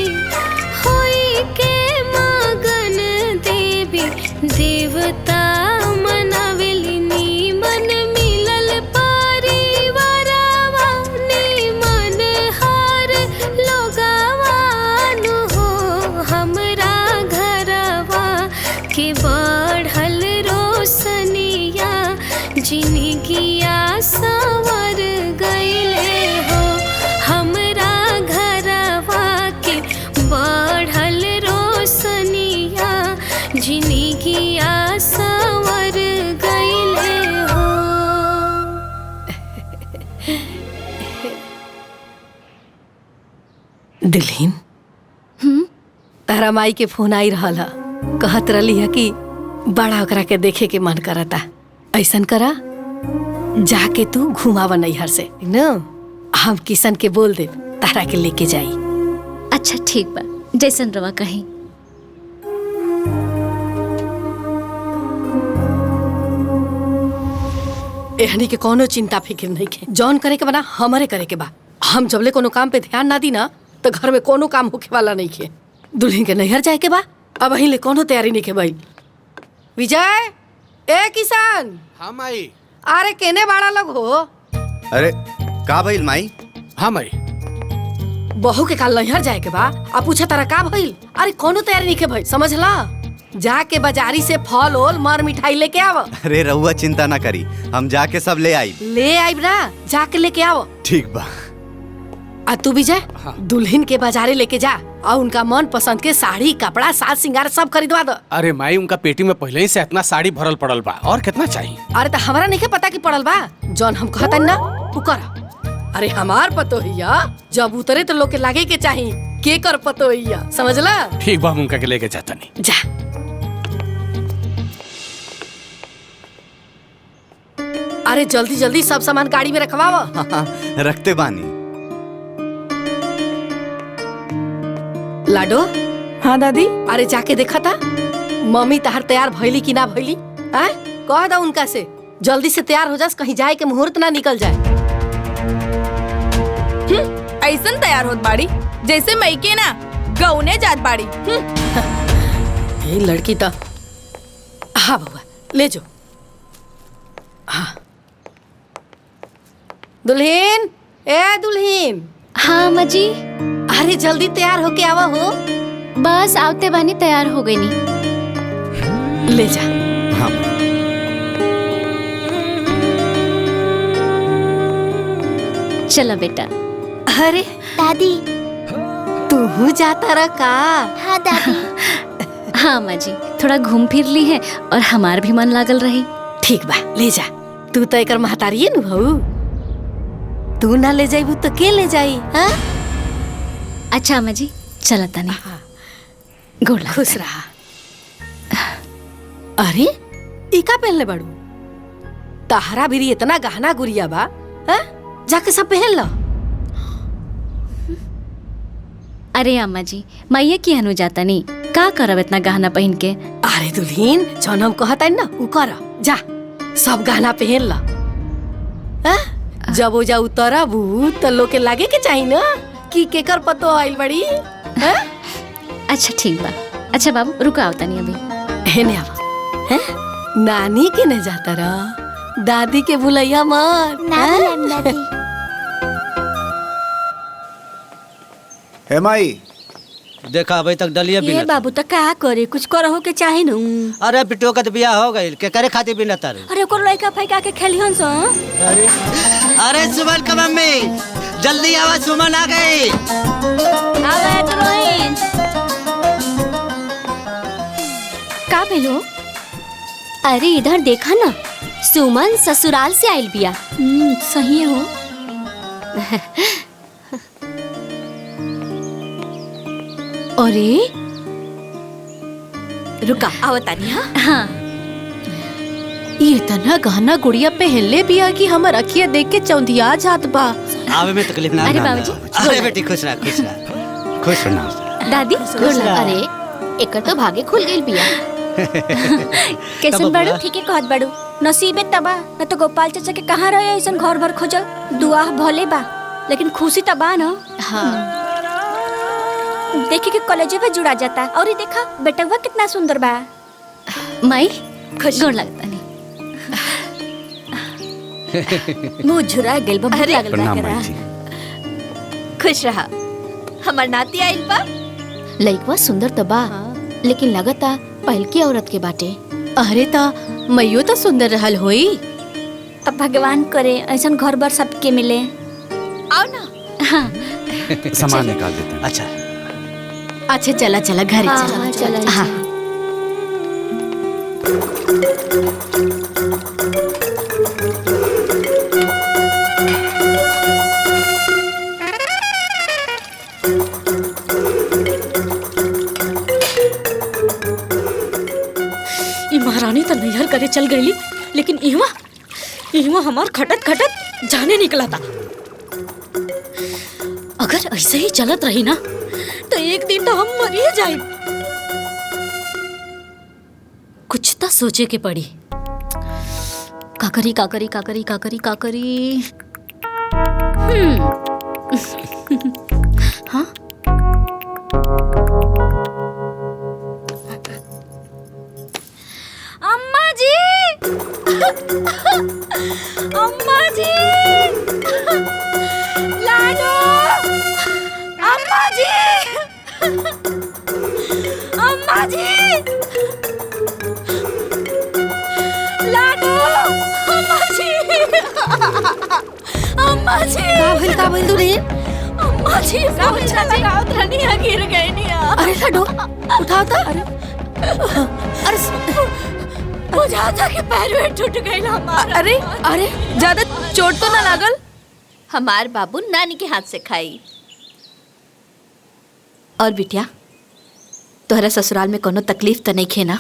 होई के मगन देवी देवता मनावेली। नीमन मिलल परिवारवा, नीमन हर लोगवा नु हो। हमरा दुल्हीन तारा माई के फोन आई रहल ह, कहत रही है कि बड़ा ओकरा के देखे के मन करता। ऐसन करा जाके तू घुमावा नैहर से न, हम किशन के बोल दे तारा के लेके जाई। अच्छा ठीक बा, जैसन रवा कहीं। एहनी के कोनो चिंता फिक्र नहीं के, जौन करे के बना हमारे करे के बा। हम जबले कोनो काम पे ध्यान ना दी ना तो घर में कोनो काम होके वाला नहीं के। दुल्हन के नैहर जाए के बा, अब अही ले कोनो तैयारी नहीं के भाई। विजय, ए किसान। हाँ माई। अरे केने बाड़ा लोग हो? अरे का भइल माई? हाँ माई। बहू के काल नैहर जाए के बा, अब पूछा तारा का भइल? अरे कोनो तैयारी नहीं के भाई, समझला? जाके बाजारी से फल ओल मर मिठाई लेके आव। अरे रहुआ चिंता ना करी, हम जाके सब ले आई। ले आई ना, जाके लेके आओ। ठीक बा। आ तू विजय, दुल्हन के बाजारे लेके जा और उनका मन पसंद के साड़ी कपड़ा साज सिंगार सब खरीदवा दो। अरे माई, उनका पेटी में पहले ही से इतना साड़ी भरल पड़ल बा, और कितना चाहिए? अरे तो हमारा नहीं पता कि पड़ल बा, जौन हम कहता ना उ कर। अरे हमार पतो हिया, जब उतरे तो लोग के लागे के चाहिए के कर पतो हिया, समझला? ठीक बा, हम उनका के लेके जाता नहीं। जा। अरे जल्दी जल्दी सब सामान गाड़ी में रखवाओ। रखते बानी। लाडो। हाँ दादी। अरे जाके देखा था मम्मी तहार तैयार भइली कि ना भइली? कह दो उनका से जल्दी से तैयार हो जास, कहीं जाए के मुहूर्त ना निकल जाए। ऐसन तैयार होत बाड़ी जैसे मई के ना गौने जात बाड़ी। ये लड़की तो। हाँ बउआ ले जो। हाँ दुल्हीन, ए दुल्हीन। हाँ अम्मा जी। अरे जल्दी तैयार होके आवा हो। बस आवते बानी तैयार हो गई नी। ले जा। हाँ। चला बेटा। अरे दादी, तू जाता रहा का? हाँ दादी। हाँ अम्मा जी, थोड़ा घूम फिर ली है और हमार भी मन लागल रही। ठीक बा, ले जा। तू तो एकर महतारी है नु, तू ना ले जाइबू तो के ले जाई? हाँ? अच्छा अम्मा जी, चला तनी। गोड़ लगा। खुश रहा। अरे ई का पहनले बाड़ू? तहरा भी इतना गहना गुड़िया बा, जाके सब पहन लो। अरे अम्मा जी, मैया की हनु जाता नहीं, का करब इतना गहना पहन के? अरे दुल्हीन, जौन हम कहता ना उ कर, जा सब गहना पहन ला। जब वो जा उतरबू तो लोग के लागे के चाहिए ना कि केकर पतो आइल बड़ी। अच्छा ठीक बा। अच्छा बाबू रुको, आवता नहीं अभी। हेने आवा। नानी के ने जाता रहा, दादी के बुलैया मत। दादी। हे माई, देखा अभी तक डलिया भी ये बाबू तो क्या करे, कुछ करहो के चाहे न। अरे बिटो का तो बियाह हो गई, के करे खातिर भी न तारे। अरे ओकर लड़का फैका के खेलिहन सो। अरे सुमन का मम्मी, जल्दी आवा, सुमन आ गई। आवे रोहिन। का भेलो? अरे इधर देखा ना, सुमन ससुराल से आइल बिया। सही हो। अरे रुका, आवतानी। हाँ। ये तना गहना गुड़िया पहले बिया कि हमर अखिया देख के चौंधिया जात बा। आवे में तकलीफ ना। अरे बाबूजी, अरे बेटी खुश रह, खुश रह, खुश रह। दादी अरे एकर तो भागे खुल गइल बिया। कैसन बाड़ू? ठीक है कहत बाड़ू। नसीबे तबा न तो गोपाल चाचा के कहाँ रहे ऐसन घर भर खोजल। दुआ भले बा लेकिन खुशी तबा न। हाँ। देखी के कॉलेज में जुड़ा जाता। और ये देखा बेटवा कितना सुंदर बा। माई गोड़ लगता नहीं। मुँह झुरा गेल बा, भूख लागल बा करा। खुश रहा। हमार नाती आइल बा। लइकवा सुंदर तबा, लेकिन लगता पहलकी औरत के बाटे। अरे ता मैयो तो सुंदर रहल होई। अब भगवान करे ऐसन घर भर सबके मिले। आओ ना। हाँ। सामान निकाल देते हैं। अच्छा अच्छा चला चला घर चला। चला। हाँ। तो नैहर करे चल गईली, लेकिन इहवा इहवा हमार खटत खटत जाने निकला था। अगर ऐसे ही चलत रही ना तो एक दिन तो हम मरिए जाए। कुछ तो सोचे के पड़ी। काकरी काकरी काकरी काकरी काकरी। हाँ अम्मा जी, अम्मा जी, लाडो, अम्मा जी, अम्मा जी, लाडो, अम्मा जी, अम्मा जी। का भइल तू रे? अम्मा जी पोछा लगावत रहनी है, गिर गई नी। अरे लाडो उठाओ तो। अरे बुझाता के पैर में टूट गई हमारा। अरे अरे ज्यादा चोट तो ना लागल? हमार बाबू नानी के हाथ से खाई। और बिटिया तोहरा ससुराल में कोनो तकलीफ तो नहीं खे ना?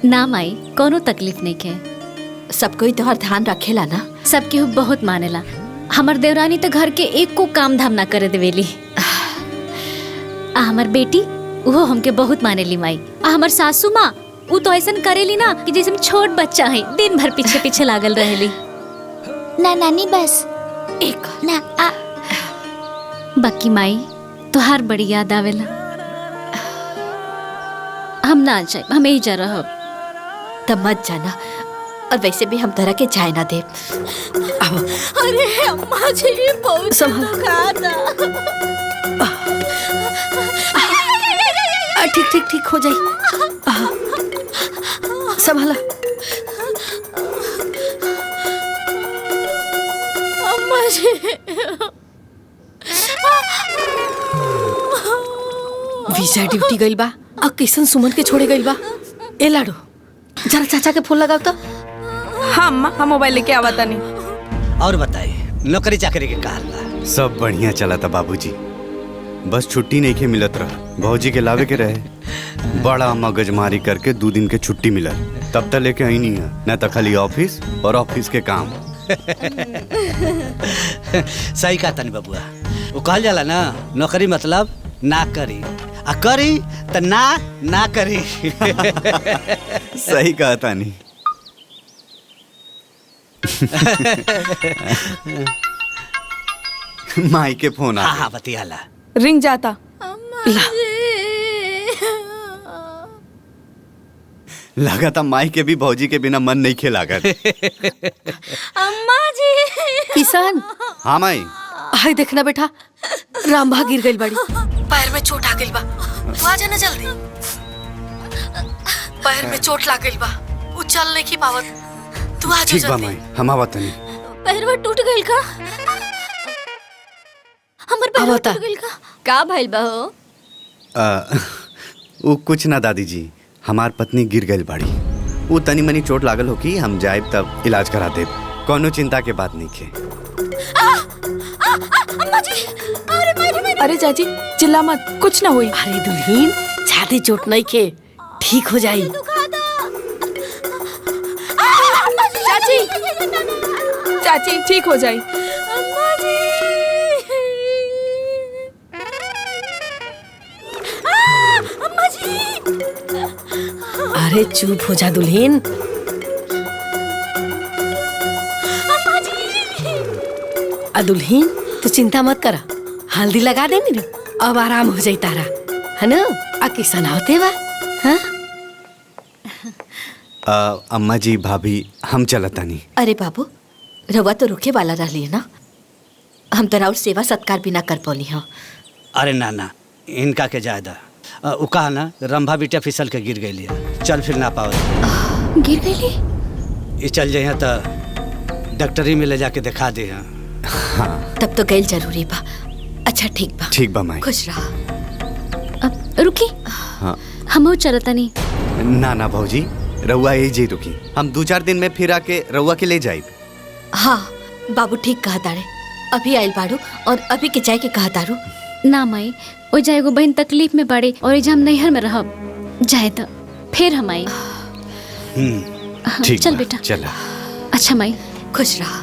ना माई, कोनो तकलीफ नहीं खे। सब कोई तोहर ध्यान रखेला ना? सब केहू बहुत मानेला। हमर देवरानी तो घर के एक को काम धाम ना करे देवेली। हमर बेटी वो हमके बहुत मानेली माई। हमर सासू माँ वो तो ऐसा करेली ना कि जैसे हम छोट बच्चा है, दिन भर पीछे पीछे लागल रहेली। ना नानी बस एक ना आ बाकी माई तुहार बड़ी याद आवेला। हम ना जाए, हम यही जा रहा। तब मत जाना, और वैसे भी हम तरह के जाए ना दे। अरे अम्मा जी बहुत दुखाता। ठीक ठीक ठीक हो जाई। संभाला। अम्मा जी वीजा ड्यूटी गइल बा और किशन सुमन के छोड़े गइल बा। ए लाडो जरा चाचा के फोन लगाओ तो। हाँ अम्मा, हम मोबाइल लेके आवा तानी। और बताइए नौकरी चाकरी के का हाल बा? सब बढ़िया चला था बाबूजी, बस छुट्टी नहीं के मिलत रहा। भौजी के लावे के रहे, बड़ा मगजमारी करके 2 दिन के छुट्टी मिलल, तब तक लेके आई नहीं है। न तो खाली ऑफिस और ऑफिस के काम। सही कहा तनी बबुआ। वो कहल जाला ना, नौकरी मतलब ना करी, आ करी तो ना करी। सही कहा तानी। माई के फोन आ हाँ हाँ बतियाला। रिंग जाता। लगा था माई के भी भौजी के बिना मन नहीं खेला कर। अम्मा जी। किशन। हाँ माई। हाय देखना बेटा, रामभा गिर गई बड़ी, पैर में चोट आ गई बा। तू आ जाना जल्दी। पैर में चोट लाग गई बा, वो चल नहीं की पावत। तू आ जा ठीक बा जल्दी। माई, हम आवत नहीं। पैरवा टूट गइल का? हमर पैरवा टूट गइल का? का भइल बा हो? वो कुछ ना दादी जी, हमार पत्नी गिर गई बाड़ी। वो तनी मनी चोट लागल हो कि हम जाए तब इलाज करा दे। कोनो चिंता के बात नहीं खे। अम्मा जी, अरे चाची चिल्ला मत, कुछ ना हुई। अरे दुल्हीन ज्यादा चोट नहीं खे, ठीक हो जाई। चाची चाची ठीक हो जाई। अम्मा जी। अम्मा जी। अरे चुप हो जा दुल्हीन। अम्मा जी। दुल्हीन तू चिंता मत करा, हल्दी लगा दे नी, अब आराम हो जाई तारा, है ना? आ किशन आवते बा। हाँ? अम्मा जी भाभी हम चलता नहीं। अरे बाबू रवा तो रुके वाला रही है ना, हम तो राउर सेवा सत्कार भी ना कर पौली हाँ। अरे ना ना, इनका के जायदा उ कहा ना, रंभा बिटिया फिसल के गिर गई, चल फिर ना पाओ। गिर गई? ये चल जाइए तो डॉक्टरी में ले जाके दिखा दे। हाँ। तब तो गैल जरूरी बा। अच्छा ठीक बा। ठीक बा माई। खुश रहा। अब रुकी। हाँ। हम चलता नहीं। ना ना भौजी, रउआ यही जी रुकी, हम 2-4 दिन में फिर आके रउआ के ले जाए। हाँ बाबू ठीक कहा तारे, अभी आयल बाड़ू और अभी के जाए के कहा तारू। ना माई, ओ जाए गो बहन तकलीफ में पड़े और हम नैहर में रहब, जाए तो फिर हम आई। ठीक चल बा, बेटा। चला। अच्छा माई खुश रहा।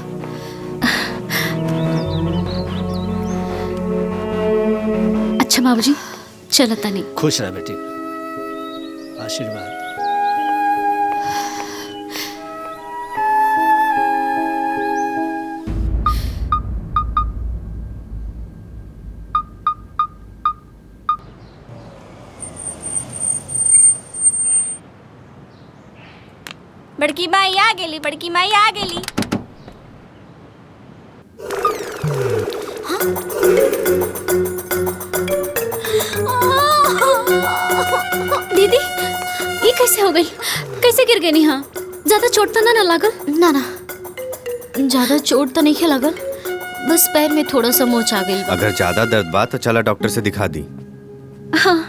अच्छा बाबूजी चलो तनी। खुश रह बेटी, आशीर्वाद। बड़की माई आ गेली, बड़की माई आ गेली। दीदी ये कैसे हो गई? कैसे गिर गई? हाँ ज्यादा चोट तो ना लागल? ना ना ज्यादा चोट तो नहीं लागल, बस पैर में थोड़ा सा मोच आ गई। अगर ज्यादा दर्द बा तो चला डॉक्टर से दिखा दी। हाँ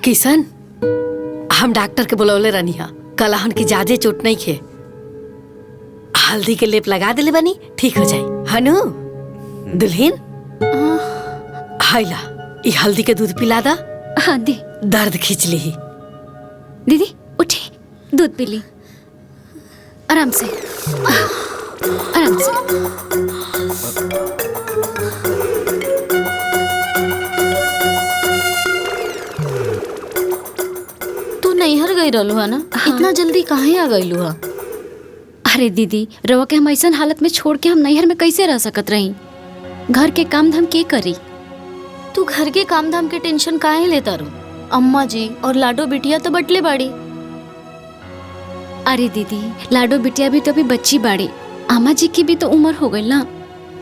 किशन, हम डॉक्टर के बुलौले रहनी हा, कल हन की ज्यादा चोट नहीं खे, हल्दी के लेप लगा दिले बनी, ठीक हो जाए। हनु दुल्हन हाइला ये हल्दी के दूध पिला दा। हाँ दी। दर्द खींच ली। दीदी उठी, दूध पी ली, आराम से आराम से। तू नैहर गई रहलू है ना? हाँ। इतना जल्दी कहाँ आ गई लू? अरे दीदी रवा के हम ऐसा हालत में छोड़ के हम नैहर में कैसे रह सकत रही? घर के काम धाम के करी? तू घर के काम धाम के टेंशन काहे लेता रू? अम्मा जी और लाडो बिटिया तो बटले बाड़ी। अरे दीदी लाडो बिटिया भी तो अभी बच्ची बाड़ी, अम्मा जी की भी तो उम्र हो गई ना।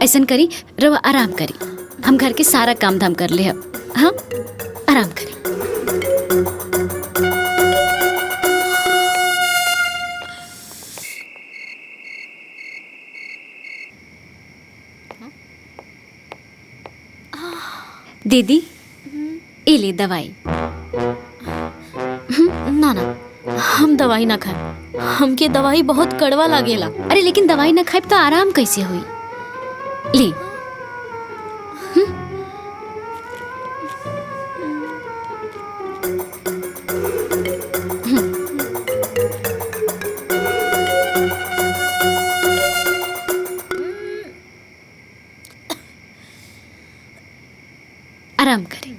ऐसा करी रवा आराम करी, हम घर के सारा काम धाम कर ले। हाँ आराम करी। दीदी ये ले दवाई। ना ना हम दवाई ना खाए, हमके दवाई बहुत कड़वा लागेला। अरे लेकिन दवाई ना खाए तो आराम कैसे हुई? ले आराम करें।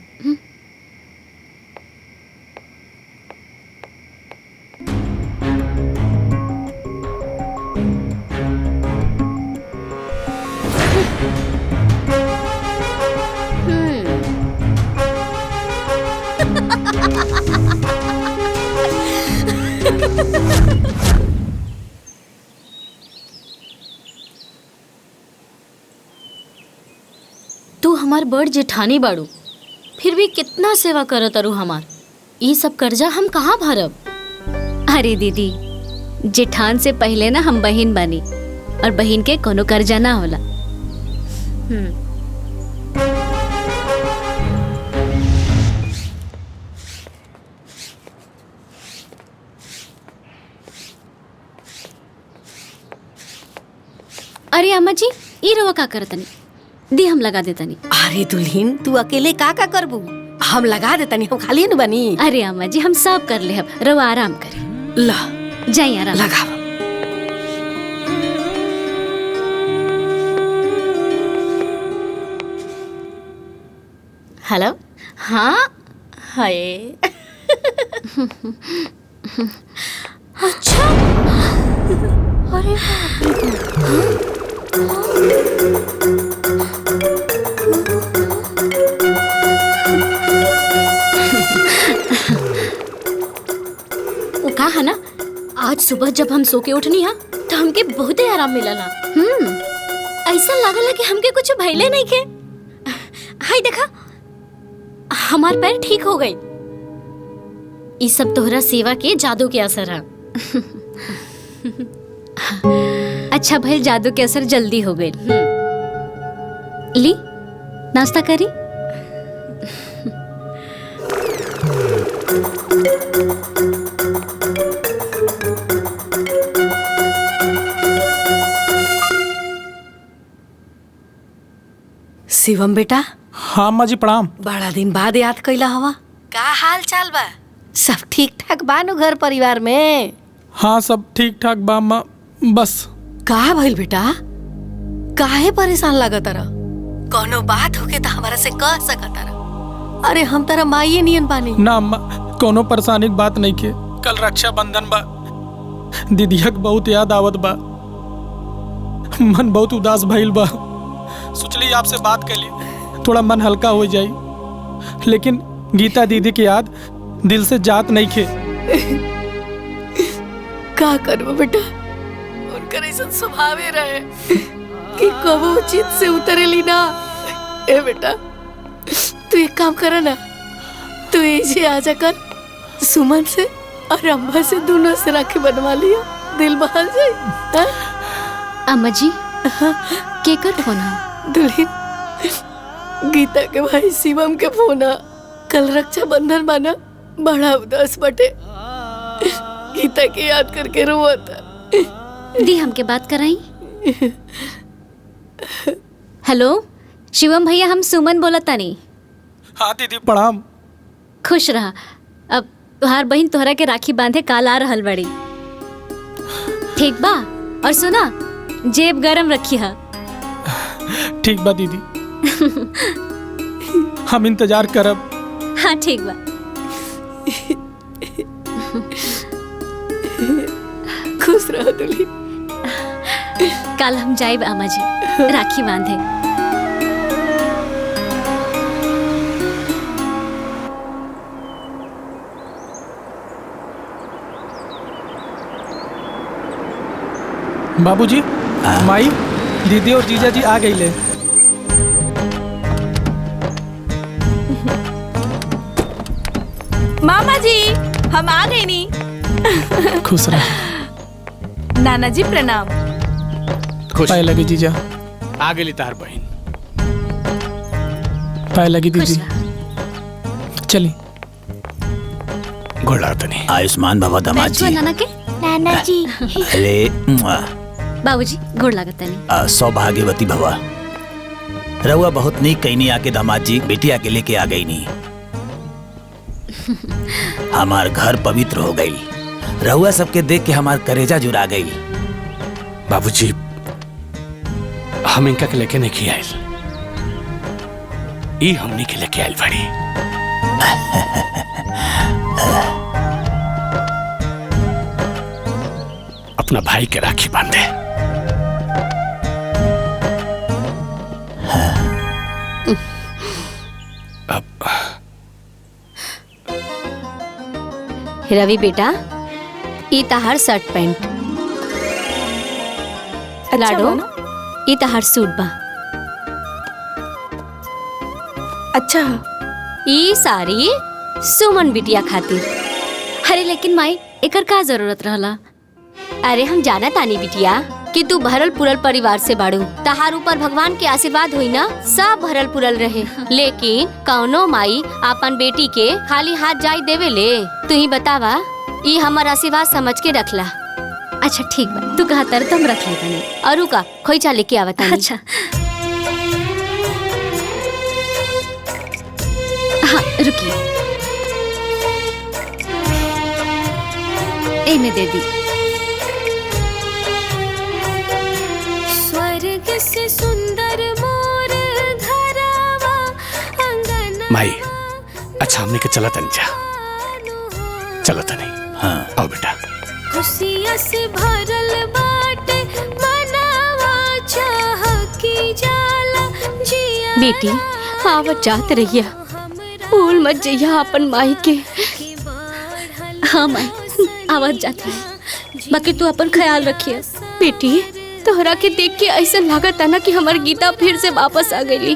तू हमार बड़ जेठानी बाड़ू, फिर भी कितना सेवा करत अरु हमार। ये सब कर्जा हम कहाँ भरब? अरे दीदी जेठान से पहले ना हम बहन बनी, और बहन के कोनो कर्जा ना होला। अरे अम्मा जी ये रवा का करतनी? दी हम लगा देतनी। अरे दुल्हन तू अकेले का करबू? हम लगा देतनी, हम खाली न बनी। अरे अम्मा जी हम सब कर ले, रवा आराम करे। ला जाइए आराम लगा। हेलो हाँ हाय अच्छा अरे वो कहा है ना, आज सुबह जब हम सो के उठनी है तो हमके बहुत ही आराम मिला ना। ऐसा लगला कि हमके कुछ भइले नहीं के। हाय देखा हमार पैर ठीक हो गई। इस सब तोहरा सेवा के जादू के असर है। अच्छा भाई जादू के असर जल्दी हो गई। ली नाश्ता करी। शिवम बेटा। हाँ अम्मा जी प्रणाम। बड़ा दिन बाद याद कैला हवा, का हाल चाल बा? सब ठीक ठाक बानू घर परिवार में? हाँ सब ठीक ठाक बा अम्मा, बस। का भइल बेटा? काहे परेशान लागत रहा? कोनो बात होके तो हमारा से कह सकत रहा। अरे हम तारा माई नियन बानी। ना अम्मा, कोनो परेशानी की बात नहीं के। कल रक्षाबंधन बा, दीदिया के बहुत याद आवत बा, मन बहुत उदास भइल बा। सोचली आपसे बात कर ली, थोड़ा मन हल्का हो जाई। लेकिन गीता दीदी की याद दिल से जात नहीं खे। का करबो बेटा, उनकर ऐसा स्वभावे रहे कि कबो चित से उतरेली ना। ए बेटा, तू एक काम कर ना, तू ऐसे आ जाकर सुमन से और अम्मा से दोनों से राखी बनवा लिया, दिल बहल जाए। हाँ? अम्मा जी, केकर फोन है? दुल्हन, गीता के भाई शिवम के फोन है। कल रक्षाबंधन माना, बड़ा उदास बटे, गीता की याद करके रोआ था। दी हमके बात कराई। हेलो शिवम भैया, हम सुमन बोला तानी। हाँ दीदी प्रणाम। खुश रहा। अब तुहार बहन तोहरा के राखी बांधे काल आ रहल बड़ी, ठीक बा? और सुना, जेब गरम रखी है। ठीक बा दीदी, हम इंतजार करब। हाँ ठीक बा। खुश रहो दुल्हन। कल हम जाइब अम्मा जी राखी बांधे। बाबूजी, माई, दीदी और जीजा जी आ गई ले। मामा जी, हम आ गए नी। खुश रह। नाना जी प्रणाम। पाए लगी जीजा। आ गई तार बहन। पाए लगी दीदी। चली। गोड़ा तनी। आयुष्मान बाबा दामाद जी। नाना के? नाना जी। अरे बाबूजी गोड़ लागत नहीं। सौभाग्यवती भवा। रहुआ बहुत नीक कहनी आके दामाद जी, बेटिया के लेके आ गई नी। हमार घर पवित्र हो गई। रहुआ सबके देख के हमार करेजा जुड़ा गई। बाबूजी, हम इनका के लेके नहीं आयल, ई हमनी के लेके आयल बड़ी। अपना भाई के राखी बांधे। रवि बेटा, ई तहार शर्ट पैंट। लाडो, ई तहार सूट बा। अच्छा। ई साड़ी सुमन बिटिया खातिर। अरे लेकिन माई, एकर का जरूरत रहला? अरे हम जाना तानी बिटिया कि तू भरल पुरल परिवार से बाड़ू, तहार ऊपर भगवान के आशीर्वाद हुई ना, सब भरल पुरल रहे। लेकिन कौनो माई अपन बेटी के खाली हाथ जाई देवे ले? तू ही बतावा, ई हमार आशीर्वाद समझ के रखला। अच्छा ठीक बा, तू कहा तर तुम रख ले तनी। और का खोइचा लेके आवत तानी। अच्छा हाँ रुकिए, ए में दे दी। स्वर्ग से सुंदर मोर घरवा अंगना। माई, अच्छा हमने के चला तनी जा। चलो तनी। हाँ आओ बेटा। खुशियाँ से भरल बाटे मनावा चहकी जाला जिया। बेटी आवत जात रहिया, भूल मत जइया अपन माई के। हाँ माई, आवत जात रही, बाकी तू अपन ख्याल रखिए। बेटी तोहरा के देख के ऐसा लागत ना कि हमार गीता फिर से वापस आ गई।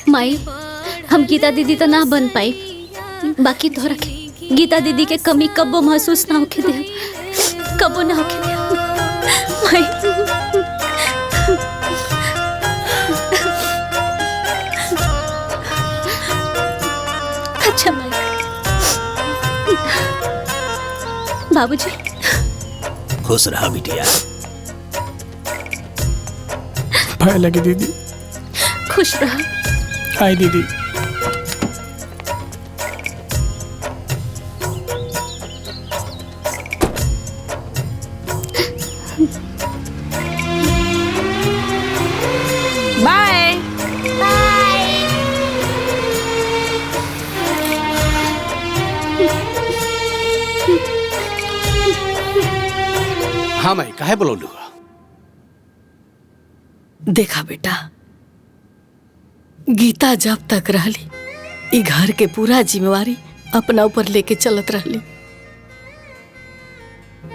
माई, हम गीता दीदी तो ना बन पाई, बाकी तोहरा के गीता दीदी के कमी कब्बो महसूस ना होके दे, कब्बो ना होके दे माई। अच्छा माई। बाबूजी खुश रहा बिटिया। पाए लगी दीदी। खुश रहा। आई दीदी। हाँ मैं काहे बोलूँ? देखा बेटा, गीता जब तक रहली ई घर के पूरा जिम्मेवारी अपना ऊपर लेके चलत रहली।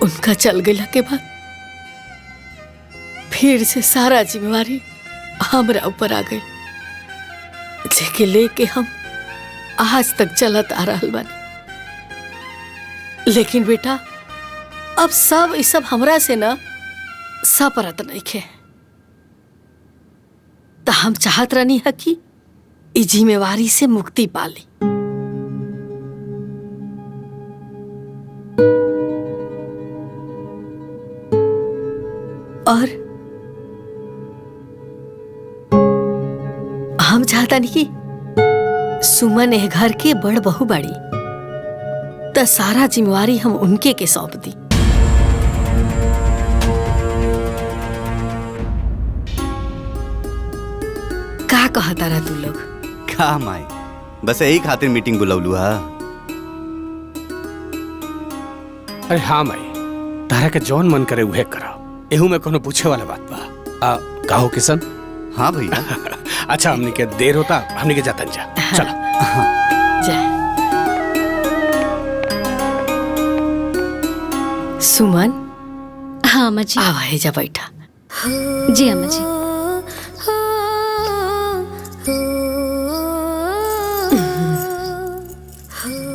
उनका चल गया के बाद फिर से सारा जिम्मेवारी हमरा ऊपर आ गई, जेके लेके हम आज तक चलत आ रहल बानी। लेकिन बेटा अब सब ई सब हमरा से ना सपरत नहीं खे। तो हम चाहत रहनी है कि ई जिम्मेवारी से मुक्ति पाली। और हम चाहता नहीं कि सुमन ए घर के बड़ बहू बाड़ी, तो सारा जिम्मेवारी हम उनके के सौंप दी। का कहता रहा तू लोग? का माई, बस यही खातिर मीटिंग बुलौलू हा। अरे हाँ माई, तारा के जौन मन करे उहे करो। एहू में कोनो पूछे वाला बात बा? कहो किशन। हाँ भैया। अच्छा हमने के देर होता, हमने के जातन जा। चलो जा। सुमन। हाँ अम्मा जी। आवा है, जा बैठा। जी अम्मा जी।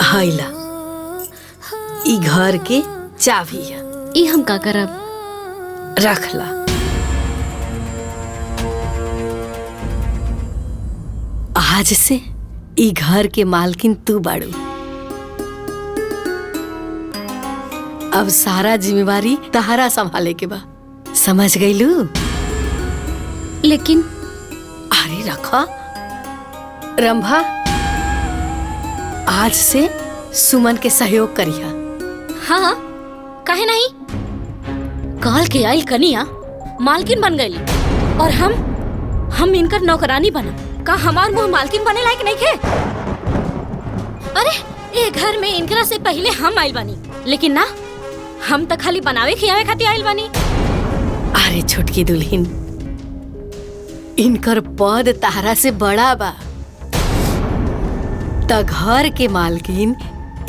हाइला ई घर के चाबी है। ई हम का करब? रख ला। आज से ई घर के मालकिन तू बाड़ू। अब सारा जिम्मेवारी तहारा संभाले के बा, समझ गईलू? लेकिन अरे रखा रंभा, आज से सुमन के सहयोग करिया। हाँ काहे नहीं? काल के आइल कनिया मालकिन बन गई और हम इनकर नौकरानी बना। का हमार मुंह मालकिन बने लायक नहीं खे? अरे ये घर में इनकरा से पहले हम आइल बानी, लेकिन ना, हम तो खाली बनावे खियावे खातिर आइल बानी। अरे छोटकी दुल्हन, इनकर पद तारा से बड़ा बा। त घर के मालकिन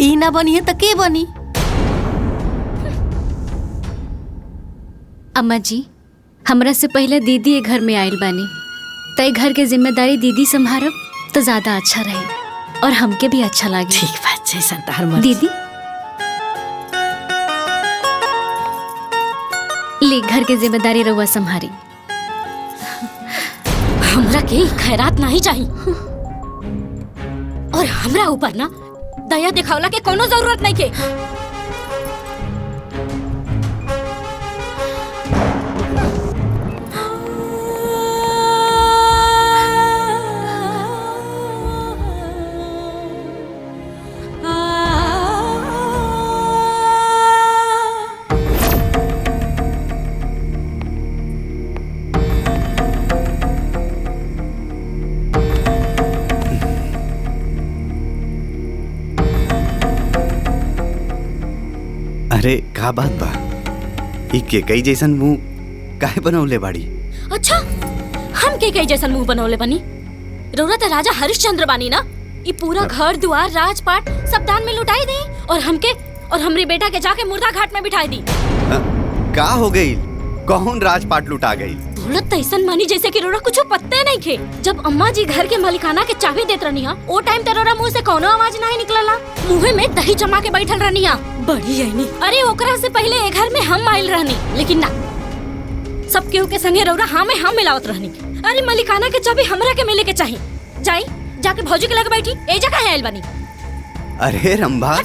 ई ना बनी है त के बनी? अम्मा जी, हमरा से पहले दीदी ये घर में आइल बानी, तय घर के जिम्मेदारी दीदी संभारब तो ज्यादा अच्छा रही और हमके भी अच्छा लगे। ठीक बात है संतार मर्जी। दीदी ले घर के जिम्मेदारी रहुआ संभारी। हमरा के खैरात नहीं चाहिए और हमरा ऊपर ना दया दिखावला के कोनो जरूरत नहीं के। अरे का बात बा? ई केकई जैसन मुंह काहे बनौले बाड़ी? अच्छा, हम के जैसन मुंह बनौले बनी? रउरा त राजा हरिश्चंद्र बानी ना? ई पूरा घर दुआर राजपाट सब दान में लुटाई दी और हमके और हमरे बेटा के जाके मुर्दा घाट में बिठाई दी। का हो गई? कौन राजपाट लुटा गई? दौलत तो ऐसन मानी जैसे कि रोरा कुछ पत्ते नहीं खे। जब अम्मा जी घर के मालिकाना के चाबी देत रहनी ओ टाइम ते रोरा मुंह से कोनो आवाज नहीं निकलला। मुंह में दही जमा के बैठल रहनी बड़ी है। अरे ओकरा से पहले ए घर में हम आइल रहनी, लेकिन ना, सब केहू के संगे रौरा हाँ में हाँ मिलावत रहनी। अरे मलिकाना के चाबी हमरा के मिले के चाहिए। जाई जाके भौजी के लगे बैठी, ए जगह है आइल बानी। अरे रंभा,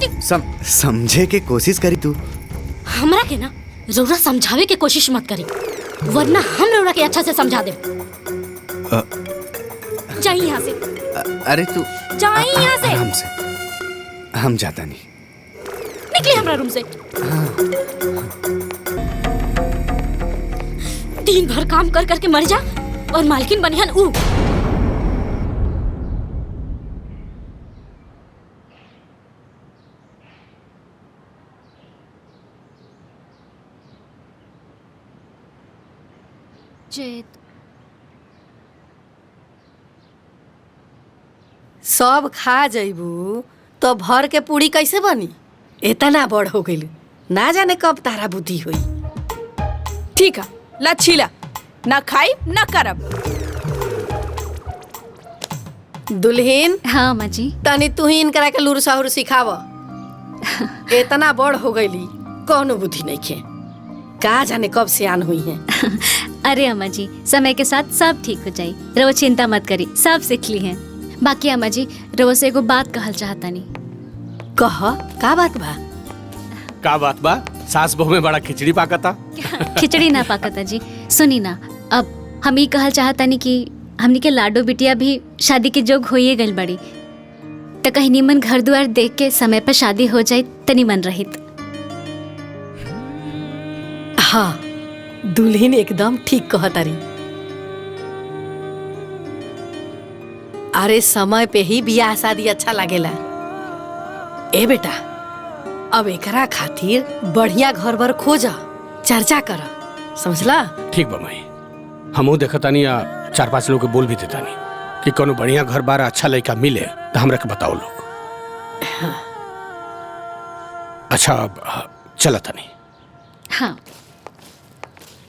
समझे के कोशिश करी तू। हमरा के ना रौरा समझावे के कोशिश मत करी, वरना हम रौरा के अच्छा से समझा दे। जाई यहाँ से। अरे तू जाई यहाँ से। आराम से, हम जाता नहीं। निकले हमरा रूम से। दिन भर काम कर करके मर जा और मालकिन बनिहन ऊ। जीत सब खा जइबू तो भर के पूरी कैसे बनी? इतना बड़ हो गइल, ना जाने कब तारा बुद्धि हुई। ठीक है, ला छीला, ना खाई ना करब। दुल्हीन। हाँ माँ जी। तनी तू ही इनकरा के लूर साहुर सिखाव। इतना बड़ हो गईली, कौनो बुद्धि नहीं खे, का जाने कब सियान हुई है। अरे अम्मा जी, समय के साथ सब ठीक हो जाई, रवो चिंता मत करी, सब सीख ली हैं। बाकी अम्मा जी, रवो से एगो बात कहल चाहता नहीं। कह, का बात बा? का बात बा? सास बहू में बड़ा खिचड़ी पाकता। खिचड़ी ना पाकता जी, सुनी ना, अब हम ही कहल चाहता नहीं कि हमनी के लाडो बिटिया भी शादी के जोग होइए गइल बड़ी, तो कहीं निमन घर द्वार देख के समय पर शादी हो जाए तनी मन रहित। हाँ, दुल्हीन एकदम ठीक कहतारी। अरे समय पे ही बियाह शादी अच्छा लागेला। ए बेटा, अब एकरा खातिर बढ़िया घर बर खोजा, चर्चा कर, समझला? ठीक बा माई, हमहू देखतानी आ 4-5 लोग के बोल भी देतानी कि कोनो बढ़िया घर बार अच्छा लड़का मिले तो हमरा के बताओ लोग। हाँ। अच्छा, चला तनी। हाँ।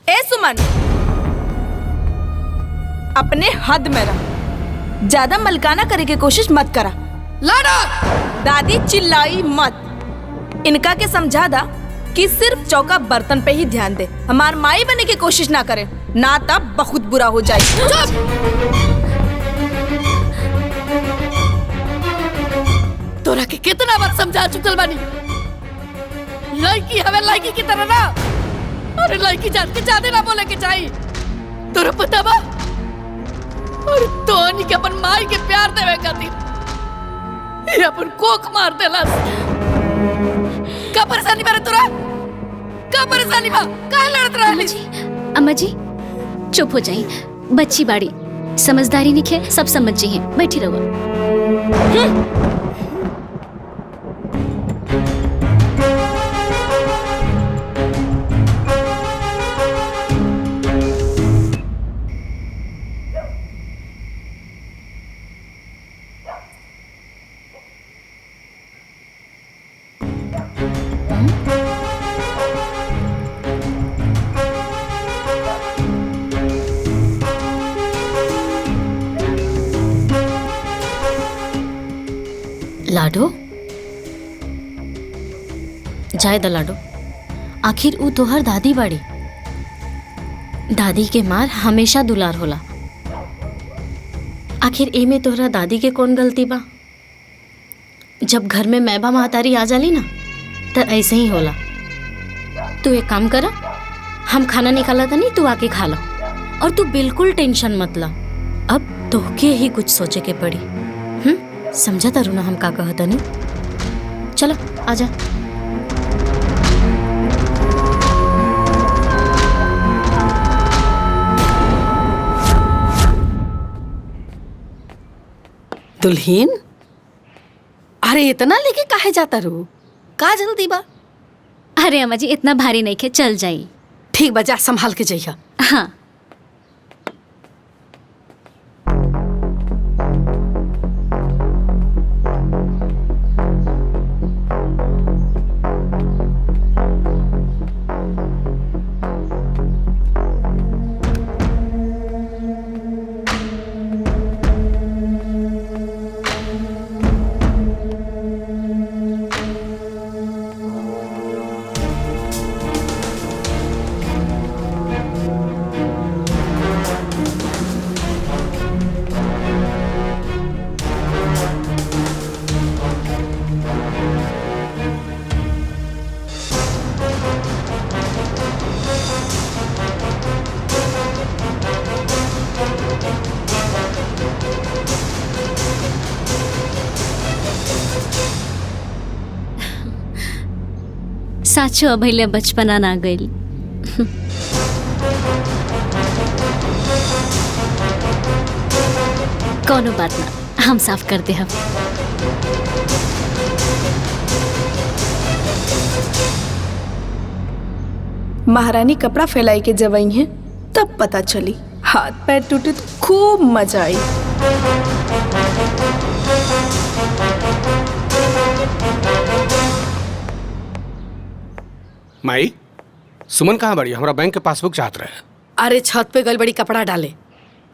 ए सुमन, अपने हद में रह, ज्यादा मलकाना करे की कोशिश मत करा। लाडो! दादी चिल्लाई मत, इनका के समझा दा कि सिर्फ चौका बर्तन पे ही ध्यान दे, हमार माई बनने की कोशिश ना करे, ना तब बहुत बुरा हो जाए। तोरा के कितना बार समझा चुकल बानी, लड़की हमें लड़की की तरह ना, अरे लड़की जान के ज्यादा ना बोले के चाहिए। तोरा पता बा, और तोनी के अपन माई के प्यार देवे खातिर ये अपन कोक मार देलस। का परेशानी बारे तोरा? का परेशानी बा? काहे लड़त रहली? अम्मा जी चुप हो जाई, बच्ची बाड़ी, समझदारी निखे, सब समझ जी हैं, बैठी रहो। लाडो, जाए द लाडो, आखिर ऊ तोहर दादी बाड़ी, दादी के मार हमेशा दुलार होला। आखिर एमे तोहरा दादी के कौन गलती बा? जब घर में मैबा महतारी आ जाली ना, तो ऐसे ही होला। तू एक काम करा, हम खाना निकाला था नहीं, तू आके खा ला, और तू बिल्कुल टेंशन मत ला, अब तोहके ही कुछ सोचे के पड़ी। समझा तारू ना हम का कहता नहीं? चलो आजा। दुल्हीन, अरे इतना लेके काहे जाता रू? का जल्दी बा? अरे अम्मा जी, इतना भारी नहीं खे, चल जाई। ठीक बा, जा संभाल के जइहा। हाँ। साचो अभैले बचपना ना गइल। कोनो बात ना, हम साफ कर दे। हम महारानी कपड़ा फैलाई के जवई हैं, तब पता चली। हाथ पैर टूटे तो खूब मजा आई। माई, सुमन कहाँ बड़ी? हमारा बैंक के पासबुक चाहत रहे। अरे छत पे गल बड़ी कपड़ा डाले,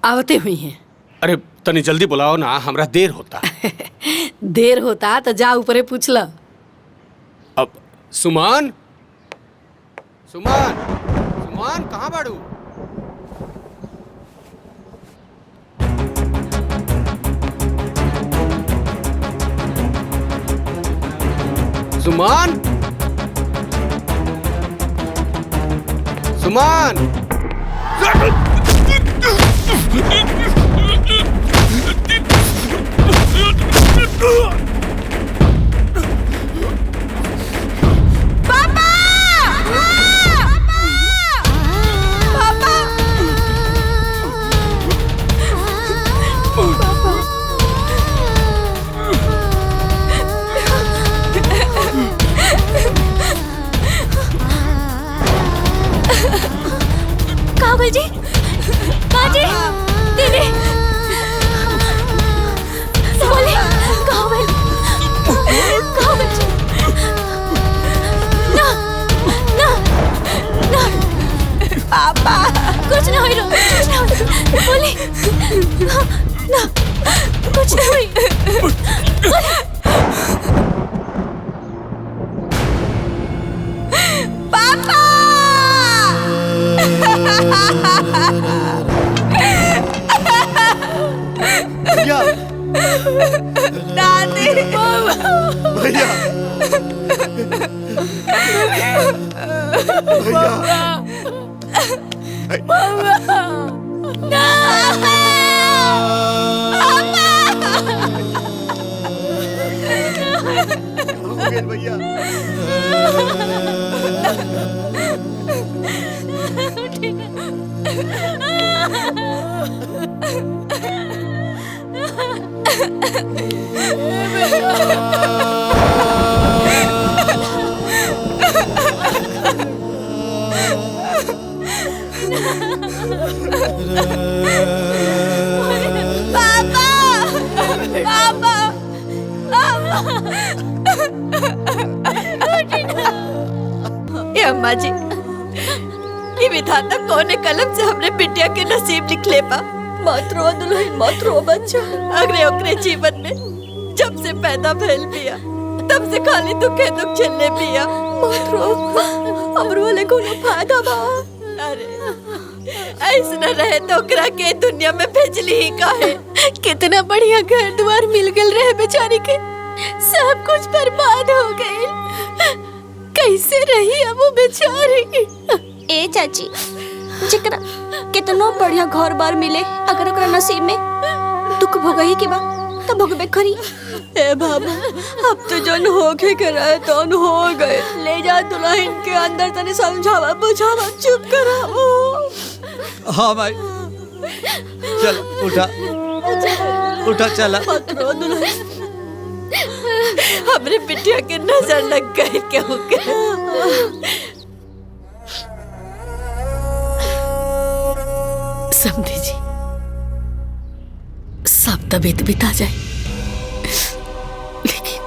आवते हुई हैं। अरे तनी जल्दी बुलाओ ना, हमरा देर होता। देर होता तो जा ऊपरे पूछ ल। अब सुमन, सुमन, सुमन कहाँ बाड़ू? सुमन, सुमन। कावल जी, काजी, दीदी, बोले, कावल, कावल जी, ना, ना, ना, पापा, कुछ ना हुई रो, कुछ ना हुई, बोले, ना, कुछ ना हुई, पापा। भैया, दादी, भैया, भैया, अम्मा जी, ये विधाता कौन कलम से हमने बिटिया के नसीब लिखले बा। मत रो दुल्हन, मत रो बच्चा। अगले ओकरे जीवन में जब से पैदा भइल बिया तब से खाली दुखे दुख झेलने बिया। मत रो, हमरो वाले कोनो फायदा बा। अरे ऐसा रहे तो ओकरा के दुनिया में भेजली ही काहे। कितना बढ़िया घर द्वार मिल गल रहे बेचारी के, सब कुछ बर्बाद हो गई। कैसे रही अब वो बेचारी। ए चाची, जिकरा कितनो बढ़िया घर बार मिले, अगर ओकरा नसीब में दुख भोगही के बा तो भोगबे करी। ए बाबा, अब तो जन होके के रहे तो हो गए। ले जा दुल्हन के अंदर तने समझावा बुझावा, चुप कराओ। हाँ भाई, चल उठा, उठा चला। मत रो दुल्हन, हमरे बिटिया के नजर लग गई क्यों के। समझी जी, सब तबीयत बिता जाए, लेकिन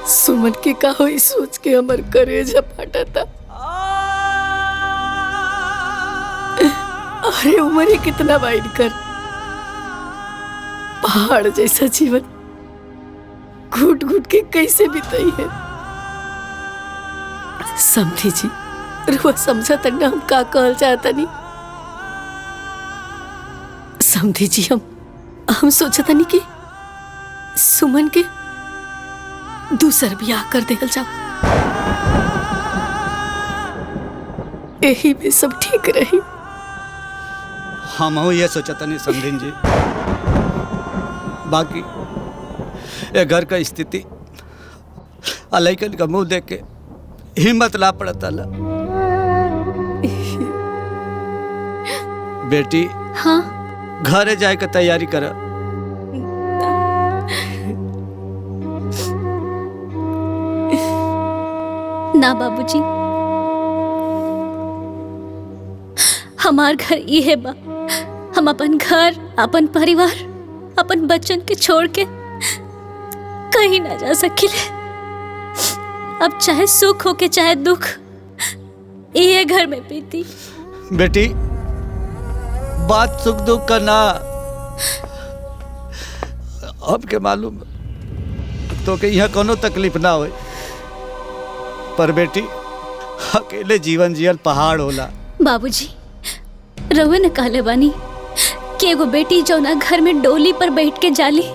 सुमन के का होई सोच के हमर करेजा फाटा था। अरे उम्र कितना वाइड कर, पहाड़ जैसा जीवन घुट घुट के कैसे बिताई है। समझी जी, रुआ समझा तक ना हम का कहल चाहता नहीं। समझी जी, हम सोचा था नहीं कि सुमन के दूसर ब्याह कर देल जाओ, यही में सब ठीक रही। हम ये सोचा था नहीं समझिन जी, बाकी ये घर का स्थिति अलैकन का मुंह देख के हिम्मत ला पड़ता ला। बेटी, हाँ, घरे जाए के तैयारी कर। ना बाबूजी, हमार घर ये बा। हम अपन घर, अपन परिवार, अपन बच्चन के छोड़ के कहीं ना जा सकिले। अब चाहे सुख हो के चाहे दुख, ये घर में बीती। बेटी, बात सुख दुख का ना, अब के मालूम तो के यहाँ कोनो तकलीफ ना हो, पर बेटी अकेले जीवन जियल पहाड़ होला। बाबूजी, रउआ ने कहले बानी कि एगो बेटी जो ना घर में डोली पर बैठ के जाली,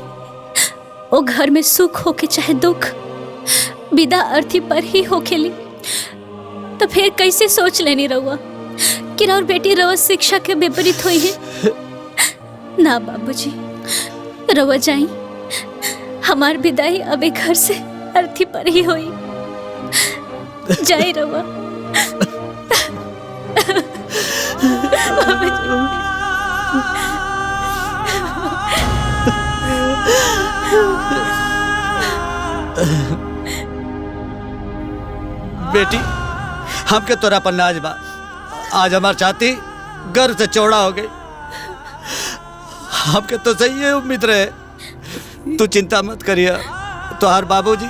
वो घर में सुख हो के चाहे दुख, विदा अर्थी पर ही हो खेली। तो फिर कैसे सोच लेनी रउआ कि और बेटी रउआ शिक्षा के विपरीत हुई है? ना बाबूजी, रउआ जाई, हमार विदाई अबे घर से अर्थी पर ही हुई। जाई रउआ। बेटी, हमके तोरा पर नाज बा। आज हमार छाती गर्व से चौड़ा हो गई। हमके तो सही है उम्मीद रहे। तू चिंता मत करिया, तोहार बाबूजी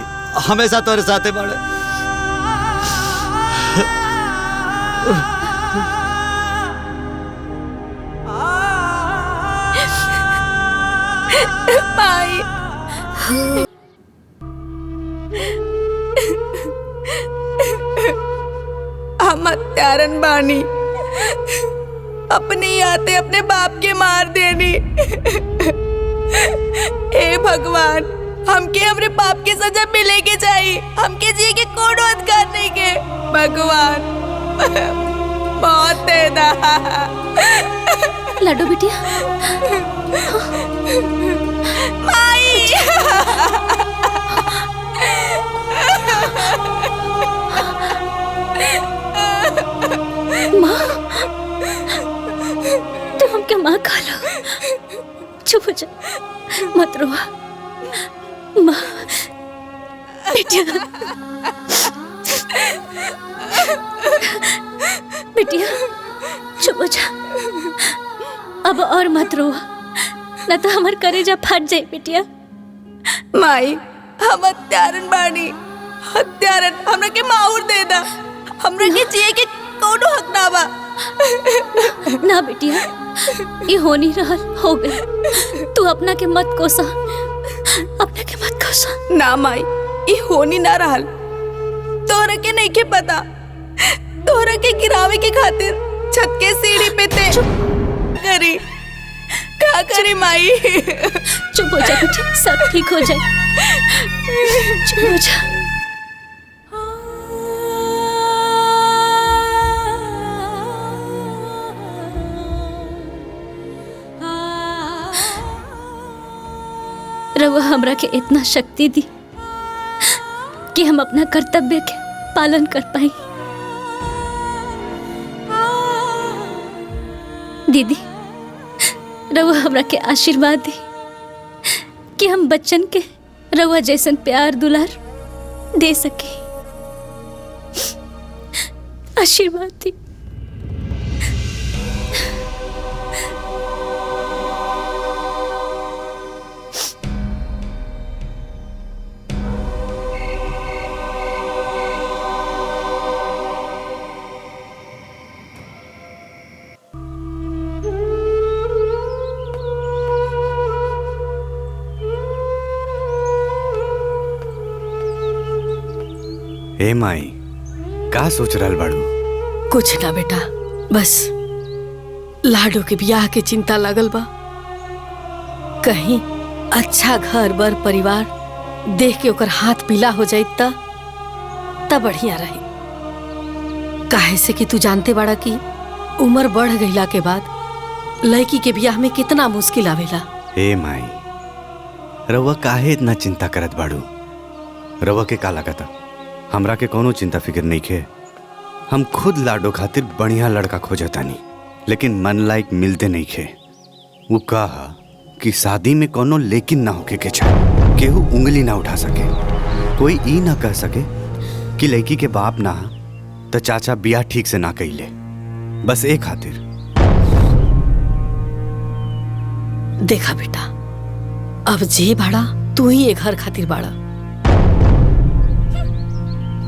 हमेशा तोरे साथे बाड़े। माई, हम हत्यारन बानी, अपने आते अपने बाप के मार देनी। हे भगवान, हमके हमरे पाप के सजा मिले के चाहिए। हमके जी के कोनो अधिकार नहीं के। भगवान बहुत देना। लड्डू बिटिया, माई, माँ, तुम हमके माँ खा लो। चुप हो जा, मत रोवा। माँ, बिटिया, बिटिया, चुप हो जा। अब और मत रोवा, न तो हमार कलेजा फट जाए। बिटिया, माई, हम हत्यारन बानी, हत्यारन। हमरा के माहौर दे दा। हमरा के जिए के कोनो हक ना बा। ना बिटिया, ये हो नहीं रहल, हो गई। तू अपना के मत कोसा, अपना के मत कोसा। ना माई, ये हो नहीं ना रहल। तोहरा के नहीं के पता, तोहरा के गिरावे के खातिर छत के सीढ़ी पे ते करी का करी माई। चुप हो जा बेटी, सब ठीक हो जाए। चुप हो जा। रउआ हमरा के इतना शक्ति दी कि हम अपना कर्तव्य के पालन कर पाई। दीदी, रउआ हमरा के आशीर्वाद दी कि हम बच्चन के रउआ जैसन प्यार दुलार दे सके। आशीर्वाद दी। ए माई, का सोच रहल बाड़ू? कुछ ना बेटा, बस लाडो के ब्याह के चिंता लगल बा। कहीं अच्छा घर बर परिवार देख के ओकर हाथ पीला हो जाई तब बढ़िया रही। काहे से कि तू जानते बाड़ा कि उम्र बढ़ गईला के बाद लड़की के ब्याह में कितना मुश्किल आवेला। ए माई, रउआ काहे इतना चिंता करत बाड़ू? रउआ के का लागता? हमरा के कोनो चिंता फिक्र नहीं खे। हम खुद लाडो खातिर बढ़िया लड़का खोजतानी, लेकिन मन लायक मिलते नहीं खे। वो कहा कि शादी में कोनो लेकिन ना होके के चाहे, केहू उंगली ना उठा सके, कोई ई ना कह सके कि लड़की के बाप ना तो चाचा बियाह ठीक से ना कइले। बस एक खातिर देखा बेटा, अब जे बाड़ा तू ही एक घर खातिर बाड़ा।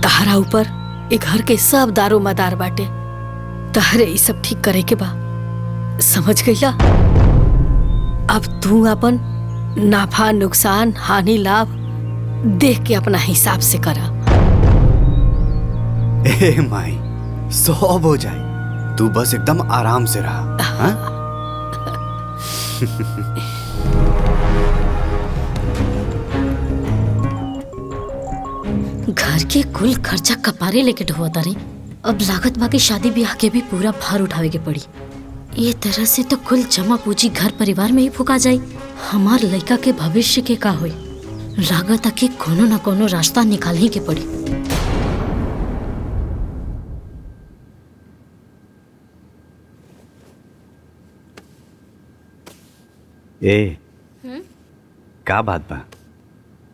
तहरा ऊपर एक घर के सब दारो मदार बाटे। तहरे ये सब ठीक करे के बा, समझ गईला? अब तू अपन नाफा नुकसान हानि लाभ देख के अपना हिसाब से करा। ए माई, सब हो जाए, तू बस एकदम आराम से रहा। हाँ? घर के कुल खर्चा कपारे लेके ढोआ तारे। अब लागत बाकी शादी ब्याह के भी पूरा भार उठावे के पड़ी। ये तरह से तो कुल जमा पूंजी घर परिवार में ही फुका जाई। हमार लड़का के भविष्य के का होई? लागत के कोनो न कोनो रास्ता निकाल ही के पड़ी। ए का बात बा?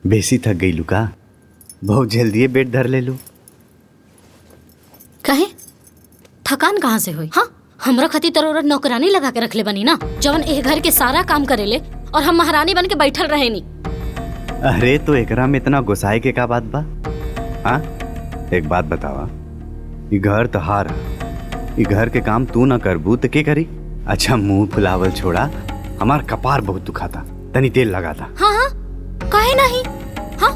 बेसी थक गई लू का? बहुत जल्दी बेड धर ले लू। कहे थकान कहाँ से हुई? हाँ, हमरा खातिर तरोरा नौकरानी लगा के रख ले बनी ना, जवन ए घर के सारा काम करेले और हम महारानी बन के बैठल रहे नी। अरे तो एकरा में इतना गुस्साए के का बात बा? हाँ, एक बात बतावा, ये घर तहार, ये घर के काम तू ना करबू तो के करी? अच्छा मुंह फुलावल छोड़ा, हमार कपार बहुत दुखाता, तनी तेल लगाता। हाँ हाँ, काहे नहीं? हाँ,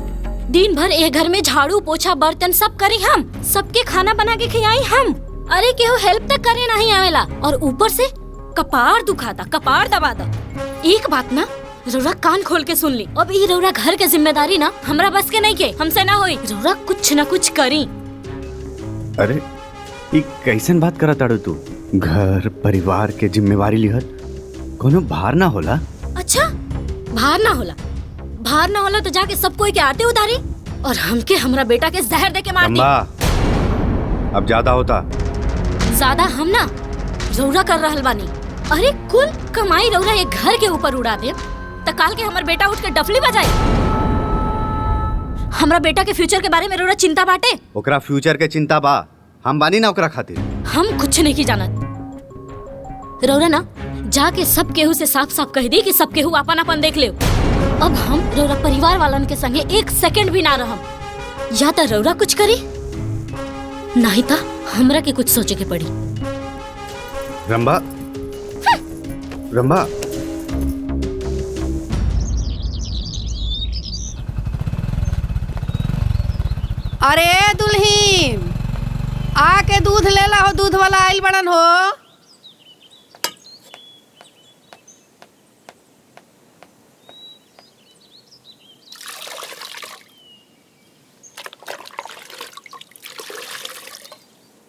दिन भर ए घर में झाड़ू पोछा बर्तन सब करी हम, सबके खाना बना के खियाई हम। अरे केहू हेल्प तक करे नहीं आवेला और ऊपर से कपार दुखाता, कपार दबा दा। एक बात ना रौरा कान खोल के सुन ली, अब ये रौरा घर के जिम्मेदारी ना हमरा बस के नहीं के, हमसे ना होई। रौरा कुछ ना कुछ करी। अरे ये कैसन बात करत ताड़ू तू? घर परिवार के जिम्मेवारी लिहल कोनो भार ना होला? अच्छा भार ना होला? भार ना होला तो जाके सब कोई के आटे उतारी और हमके हमरा बेटा के जहर दे के मार दी। अब ज्यादा होता। ज्यादा हम ना रौरा कर रहल बानी। अरे कुल कमाई रौरा एक घर के ऊपर उड़ा दे तो काल के हमर बेटा उठ के डफली बजाए। हमरा बेटा के फ्यूचर के बारे में रौरा चिंता बाटे? ओकरा फ्यूचर के चिंता बा, हम बानी ना ओकरा खातिर। हम कुछ नहीं की जानत। रौरा ना जाके सब केहू से साफ साफ कह दी कि सब केहू अपन अपन देख ले। अब हम रौरा परिवार वालन के संगे एक सेकंड भी ना रहम। या तो रौरा कुछ करी, नहीं तो हमरा के कुछ सोचे के पड़ी। रंबा, रंबा, अरे दुल्हीन, आके दूध ले ला हो, दूध वाला आइल बड़न हो।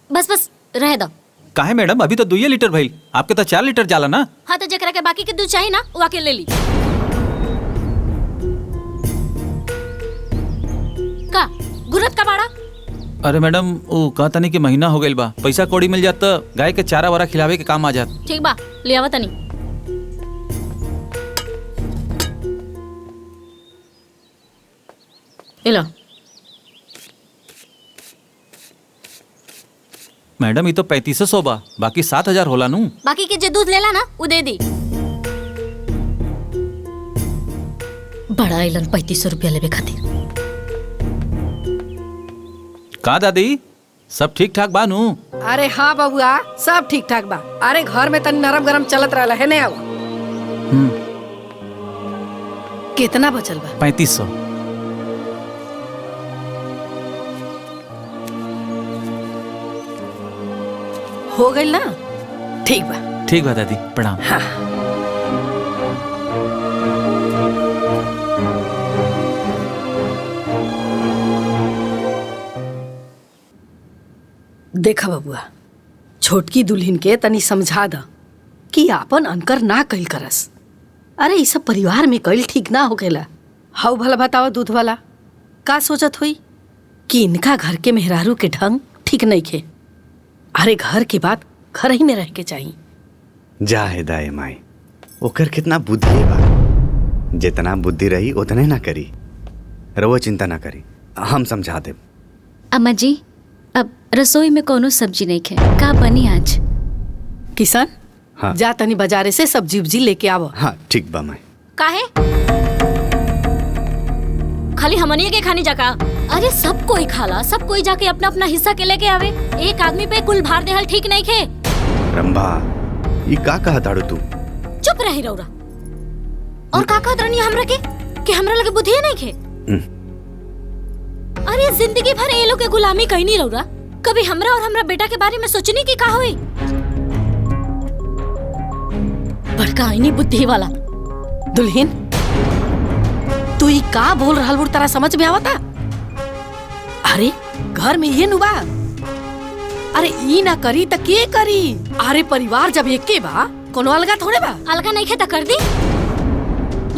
बस बस रह दो। काहे मैडम, अभी तो 2 लीटर भइल, आपके तो 4 लीटर जाला ना। हाँ तो जकरा के बाकी के दूध चाहिए ना वो आके ले ली। का गुरत का बाड़ा? अरे मैडम वो कहता नहीं कि महीना हो गइल बा, पैसा कौड़ी मिल जात तो गाय के चारा वारा खिलावे के काम आ जात। ठीक बा, ले आवा तनी। लो मैडम ये तो 3500 बा, बाकी 7000 होला नू। बाकी के जे दूध लेला ना वो दे दी। बड़ा आइलन 3500 रुपया लेवे खातिर। का दादी सब ठीक ठाक बा नू? अरे हाँ बबुआ, सब ठीक ठाक बा। अरे घर में तनी नरम गरम चलत रहला है ने। आवा कितना बचल बा? 3500। हो गइल ना? ठीक बा। ठीक बा दादी, प्रणाम। हाँ। देखा बबुआ, छोटकी दुल्हन के तनी समझा द कि आपन अनकर ना कइल करस। अरे ई सब परिवार में कइल ठीक ना होखेला। हाउ भला बताओ दूध वाला, का सोचत हुई कि इनका घर के मेहरारू के ढंग ठीक नहीं खे। अरे घर की बात घर ही में रह के चाहिए। जा है दाए माई, ओकर कितना बुद्धि बा, जितना बुद्धि रही उतने ना करी। रवो चिंता ना करी, हम समझा दे। अम्मा जी अब रसोई में कोनो सब्जी नहीं खे, का बनी आज? किसान हाँ। जा तनी बाजारे से सब्जी उब्जी लेके आव। हाँ ठीक बा माई। काहे खाली हमनिए के खानी जका? अरे सब कोई खाला, सब कोई जाके अपना अपना हिस्सा के लेके आवे। एक आदमी पे कुल भार देहल ठीक नहीं खे। रंभा ये का कहा ताड़ू तू? चुप रही रौरा। और का कहत रहनी हमरा के कि हमरा लगे बुद्धि नहीं खे? अरे जिंदगी भर ये लोग के गुलामी कहीं नहीं रौरा। कभी हमरा और हमरा बेटा के बारे में सोचनी की का होई? बड़का इनी बुद्धि वाला। दुल्हन तू ई का बोल रहल बुड़ तारा समझ में आवता? अरे घर में ये नुबा। अरे ई ना करी त के करी? अरे परिवार जब एके बा कोनो अलगा थोड़े बा। अलगा नहीं खे त कर दी।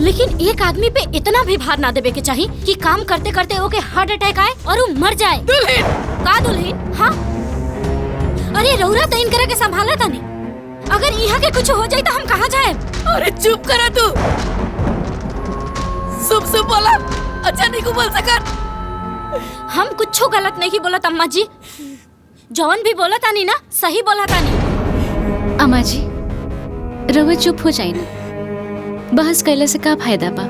लेकिन एक आदमी पे इतना भी भार ना देवे के चाहिए कि काम करते करते ओके हार्ट अटैक आए और वो मर जाए। दुल्हन का दुल्हन? हाँ अरे रौरा तो इनकरा के संभाला था नहीं। अगर यहाँ के कुछ हो जाए तो हम कहाँ जाए? अरे चुप करा तू। सुब बोला अच्छा नहीं को बोल सकत। हम कुछ गलत नहीं बोलत अम्मा जी। जौन भी बोला तानी ना सही बोला तानी। अम्मा जी रवा चुप हो जाए ना। बहस कैले से का फायदा बा?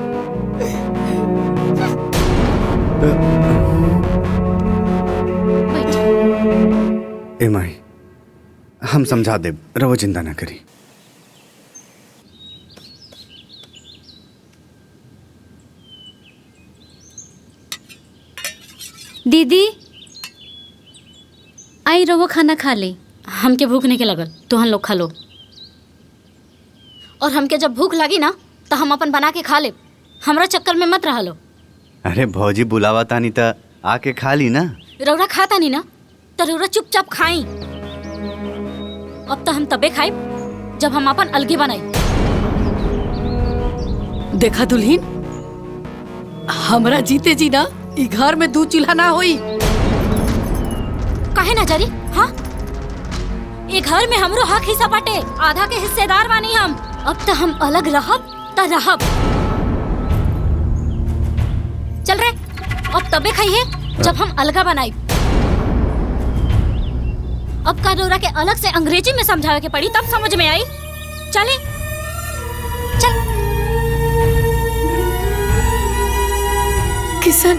ए माई हम समझा दे, रवो चिंता ना करी। दीदी आई रवो खाना खा ले। हमके भूख नहीं के लगल तो हम लोग खा लो। और हमके जब भूख लगी ना तो हम अपन बना के खा ले। हमरा चक्कर में मत रह लो। अरे भौजी बुलावा तानी ता आके खा ली ना। रौरा खाता नहीं ना तो रौरा चुपचाप खाई। अब तो हम तबे खाई जब हम अपन अलगे बनाई। देखा दुल्हन हमरा जीते जी ना ई घर में दू चूल्हा ना होई। काहे ना जरी? हाँ ये घर में हमरो हक हिस्सा बाटे। आधा के हिस्सेदार बानी हम। अब तो हम अलग रहब त रहब। चल रे अब तबे खाइए जब हम अलगा बनाई। अब का रौरा के अलग से अंग्रेजी में समझावे के पड़ी तब समझ में आई। चले चल। किशन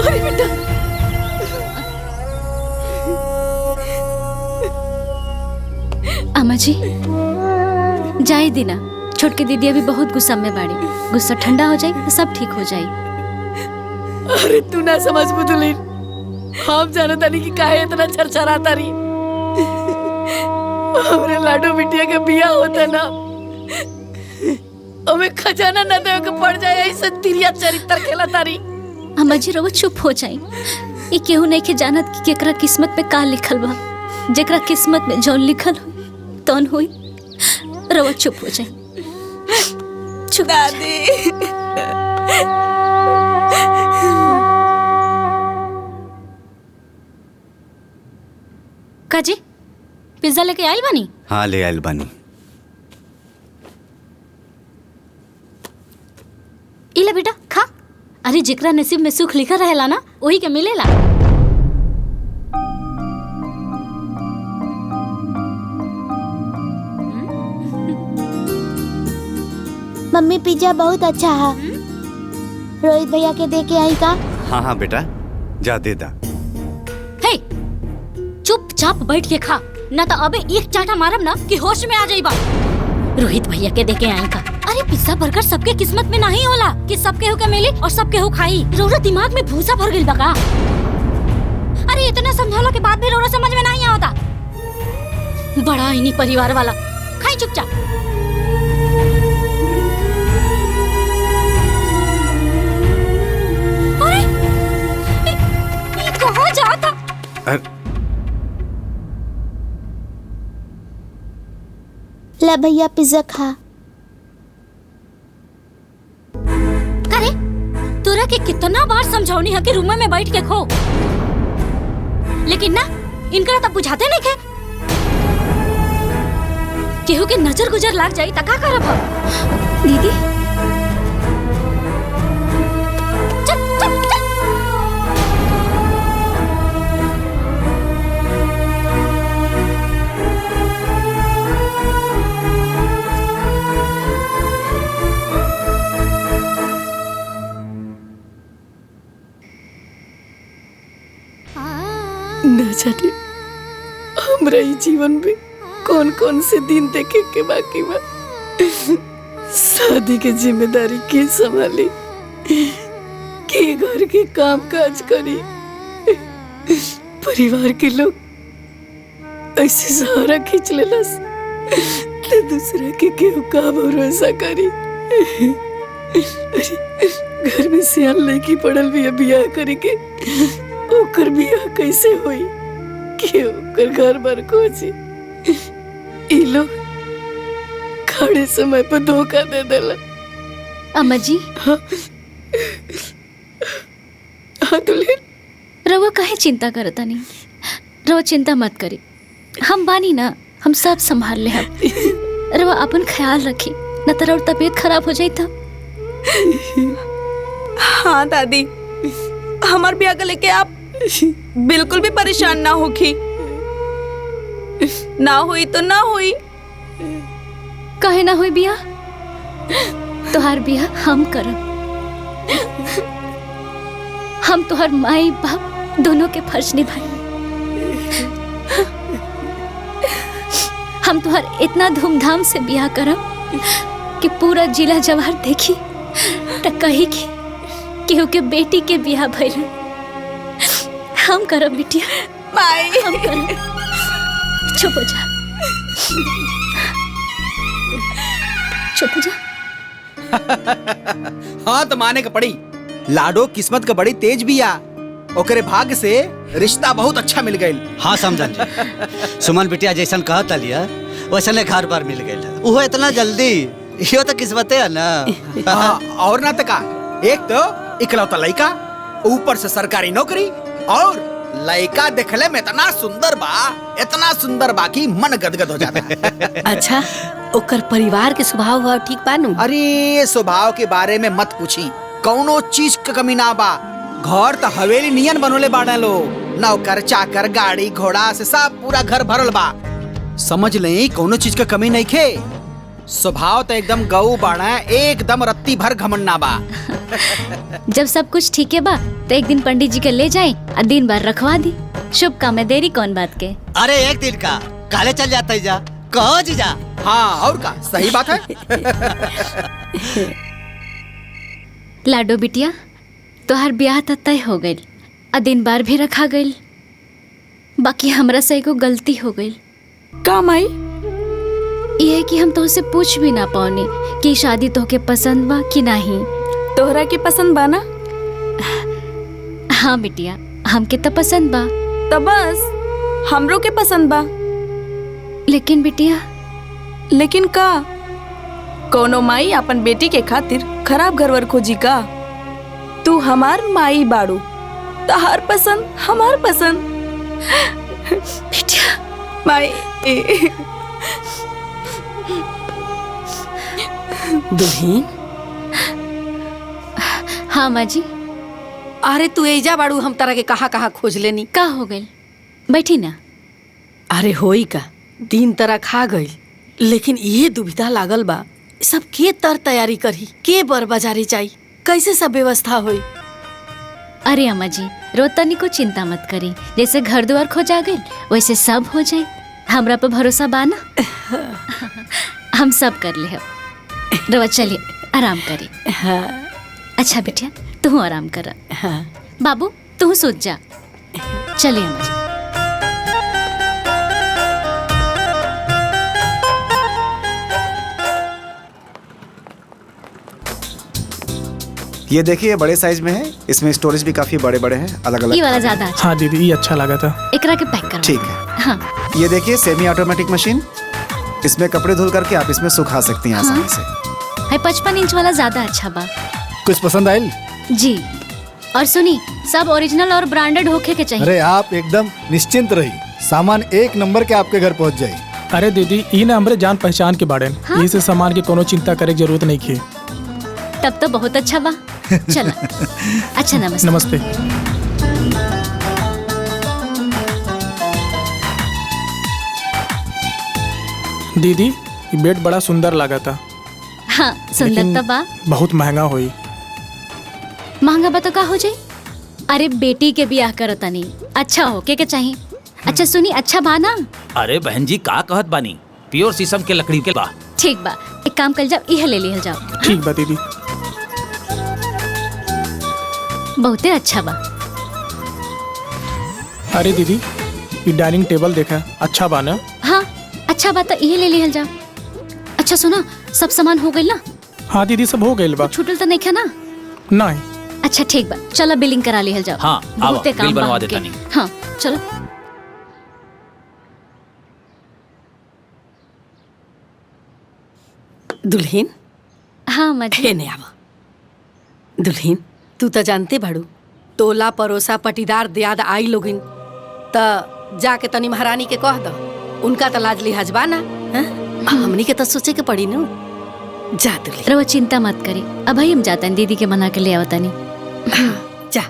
अरे बेटा अम्मा जी जाए दीना। छोटकी दीदी अभी बहुत गुस्सा में बाड़ी। गुस्सा ठंडा हो जाए तो सब ठीक हो जाए। अरे तू ना समझ बुदुलिन। हम जानो तानी कि काहे इतना छरछराता रही। हमरे लाडो बिटिया के बिया होता ना हमें खजाना न देवे के पड़ जाए। ऐसा तिरिया चरित्र खेला तारी। अम्मा जी रवा चुप हो जाए। ये केहू नहीं के जानत कि केकरा किस्मत में का लिखल बा। जेकरा किस्मत में जौन लिखल हो तौन होई। रवा चुप हो जाए। चुप दादी काजी पिज्जा लेके आइल बानी? हाँ ले आइल बानी। इले बेटा खा। अरे जिकरा नसीब में सुख लिखा रहेला ना वही के मिलेला। मम्मी पिज्जा बहुत अच्छा है। रोहित भैया के दे के आई का? हाँ हाँ बेटा जा दे दा। हे चुपचाप बैठ के खा ना तो अबे एक चाटा मारब ना कि होश में आ जाइबा। रोहित भैया के देके आई का। अरे पिज्जा बर्गर सबके किस्मत में नहीं होला कि सबके हो के मिली और सबके हो खाई। रोरा दिमाग में भूसा भर गइल बा का? अरे इतना समझाला के बाद भी रोरा समझ में नहीं आता। बड़ा इनी परिवार वाला। खाई चुपचाप। अरे ये कहाँ जाता? ले भैया पिज्जा खा। अरे तोरा के कितना बार समझावनी है कि रूम में बैठ के खो। लेकिन ना इनकरा तब बुझाते नहीं थे। केहू के नजर गुजर लाग जाई त का करब हम? दीदी चल चल चल। न जाने हमरा ई जीवन में कौन कौन से दिन देखे के बाकी बा। शादी के जिम्मेदारी के संभाली, के घर के काम काज करी, परिवार के लोग ऐसे सहारा खींच लेलस न दूसरा के केहू का भरोसा करी। अरे घर में सियान लड़की पड़ल भी है बियाह करे के, ओकर बियाह कैसे होई कि ओकर घर भर खोजी। ई लोग खड़े समय पर धोखा दे देला। अम्मा जी। हाँ दुल्हन, रवा काहे चिंता करता नहीं? रवा चिंता मत करी, हम बानी ना, हम सब संभाल ले। हम रवा अपन ख्याल रखी, न तो रवा तबीयत खराब हो जाई था। हाँ दादी, हमार ब्याह के लेके आप बिल्कुल भी परेशान ना होखी। ना हुई तो ना हुई। काहे ना हुई बियाह? तोहार बियाह हम करब। हम तोहर माई बाप दोनों के फर्ज निभाई। हम तोहर इतना धूमधाम से बियाह करब कि पूरा जिला जवाहर देखी त कही कि केहू के बेटी के बियाह भइल। हम करब बिटिया, माई हम करब। चुप हो जा, चुप हो जा। हाँ तो माने का पड़ी। लाडो किस्मत का बड़ी तेज बिया, ओकरे भाग्य से रिश्ता बहुत अच्छा मिल गई। हाँ समझन जी, सुमन बिटिया जैसन कहता लिया वैसने घर पर मिल गई। वो इतना जल्दी, यो तो किस्मत है ना। और ना तका, एक तो इकलौता लड़का, ऊपर से सरकारी नौकरी, और लड़का देखले में इतना सुंदर बा कि मन गदगद हो जाता है। अच्छा, ओकर परिवार के स्वभाव हुआ ठीक बानू? अरे स्वभाव के बारे में मत पूछी, कौनो चीज का कमी ना बा। घर तो हवेली नियन बनोले बाड़ा लो, नौकर चाकर गाड़ी घोड़ा से सब पूरा घर भरल बा। समझ ले कौनो चीज का कमी नहीं खे। स्वभाव तो एकदम गऊ बाड़ा, एकदम रत्ती भर घमंडा बा। जब सब कुछ ठीक है बा तो एक दिन पंडित जी के ले जाए और दिन भर रखवा दी। शुभ काम में देरी कौन बात के? अरे एक दिन का काले चल जाता है जा, कहो जीजा। हाँ और का, सही बात है। लाडो बिटिया, तोहार ब्याह तो तय हो गई और दिन बार भी रखा गई। बाकी हमरा से एगो गलती हो गई। का माई? यह कि हम तोहसे पूछ भी ना पाओनी कि शादी तोहके पसंद बा कि नहीं। तोहरा के पसंद बा ना? हाँ बिटिया, हमके तो पसंद बा। तो बस हमरो के पसंद बा। लेकिन बिटिया। लेकिन का? कोनो माई अपन बेटी के खातिर खराब घरवर खोजी का? तू हमार माई बाड़ू, तहार पसंद हमार पसंद। बिटिया माई। दुल्हन। हाँ माँ जी। अरे तू एजा बाड़ू, हम तरह के कहाँ खोज लेनी। का हो गई? बैठी ना। अरे होई का, दिन तरह खा गई, लेकिन ये दुविधा लागल बा, सब के तर तैयारी करी, के बर बाजारी चाहिए, कैसे सब व्यवस्था होई? अरे अम्मा जी, रोतनी को चिंता मत करी। जैसे घर द्वार खोजा गई वैसे सब हो जाए। हमरा पे भरोसा बाना। हम सब कर ले। रवा चलिए आराम करी। हाँ। अच्छा बेटिया, तू आराम कर। हाँ। बाबू तू सोच जा। चलिए अम्मा जी। ये देखिए बड़े साइज में है, इसमें स्टोरेज भी काफी बड़े बड़े हैं, अलग अलग। ये वाला ज्यादा अच्छा। हाँ दीदी, ये अच्छा लगा था। एकरा के पैक कर। ठीक है। हाँ। ये देखिए सेमी ऑटोमेटिक मशीन, इसमें कपड़े धुल करके आप इसमें सुखा सकती हैं आसानी से। है 55 इंच वाला ज्यादा अच्छा बा। कुछ पसंद आयल? जी। और सुनी, सब ओरिजिनल और ब्रांडेड होके के चाहिए। अरे आप एकदम निश्चिंत रही, सामान एक नंबर के आपके घर पहुंच जाए। अरे दीदी, ई ना हमरे जान पहचान के बारे में। हाँ? इसे सामान की कोनो चिंता करे की जरूरत नहीं की। तब तो बहुत अच्छा बा। चला। अच्छा नमस्ते। नमस्ते। दीदी, ये बेड बड़ा सुंदर लगा था। हाँ सुंदर तो बा। बहुत महंगा हुई। महंगा बा तो का हो जाए? अरे बेटी के ब्याह करो तनी, अच्छा हो के चाहिए। अच्छा सुनी, अच्छा बा ना? अरे बहन जी का कहत बानी, प्योर शीशम के लकड़ी के बा। ठीक बा, एक काम कर जाओ, यह ले लिहल जाओ। ठीक बा दीदी। बहुते अच्छा बा। अरे दीदी ये डाइनिंग टेबल देखा, अच्छा बा ना? हाँ अच्छा बा, तो यह ले लिहल जाओ। अच्छा सुना, सब सामान हो गइल ना? हाँ दीदी सब हो गइल बा। छूटल तो नहीं है ना? नहीं। अच्छा ठीक बा, चलो बिलिंग करा लिहल जाओ। हाँ बहुते काम बिल बनवा बा देता हमके। नहीं। हाँ चलो। दुल्हीन। हाँ मजी। हे ने आवा। दुल्हीन तू तो जानते बाड़ू, टोला परोसा पटीदार दियाद आई लोगिन त जाके तनी महारानी के कह दो, उनका तो लाज लिहाज बा ना। हमनी के तो सोचे के पड़ी न। जा दुल्हीन। रवा चिंता मत करी, अब भाई हम जाते हैं, दीदी के मना के ले आवता नहीं। जा।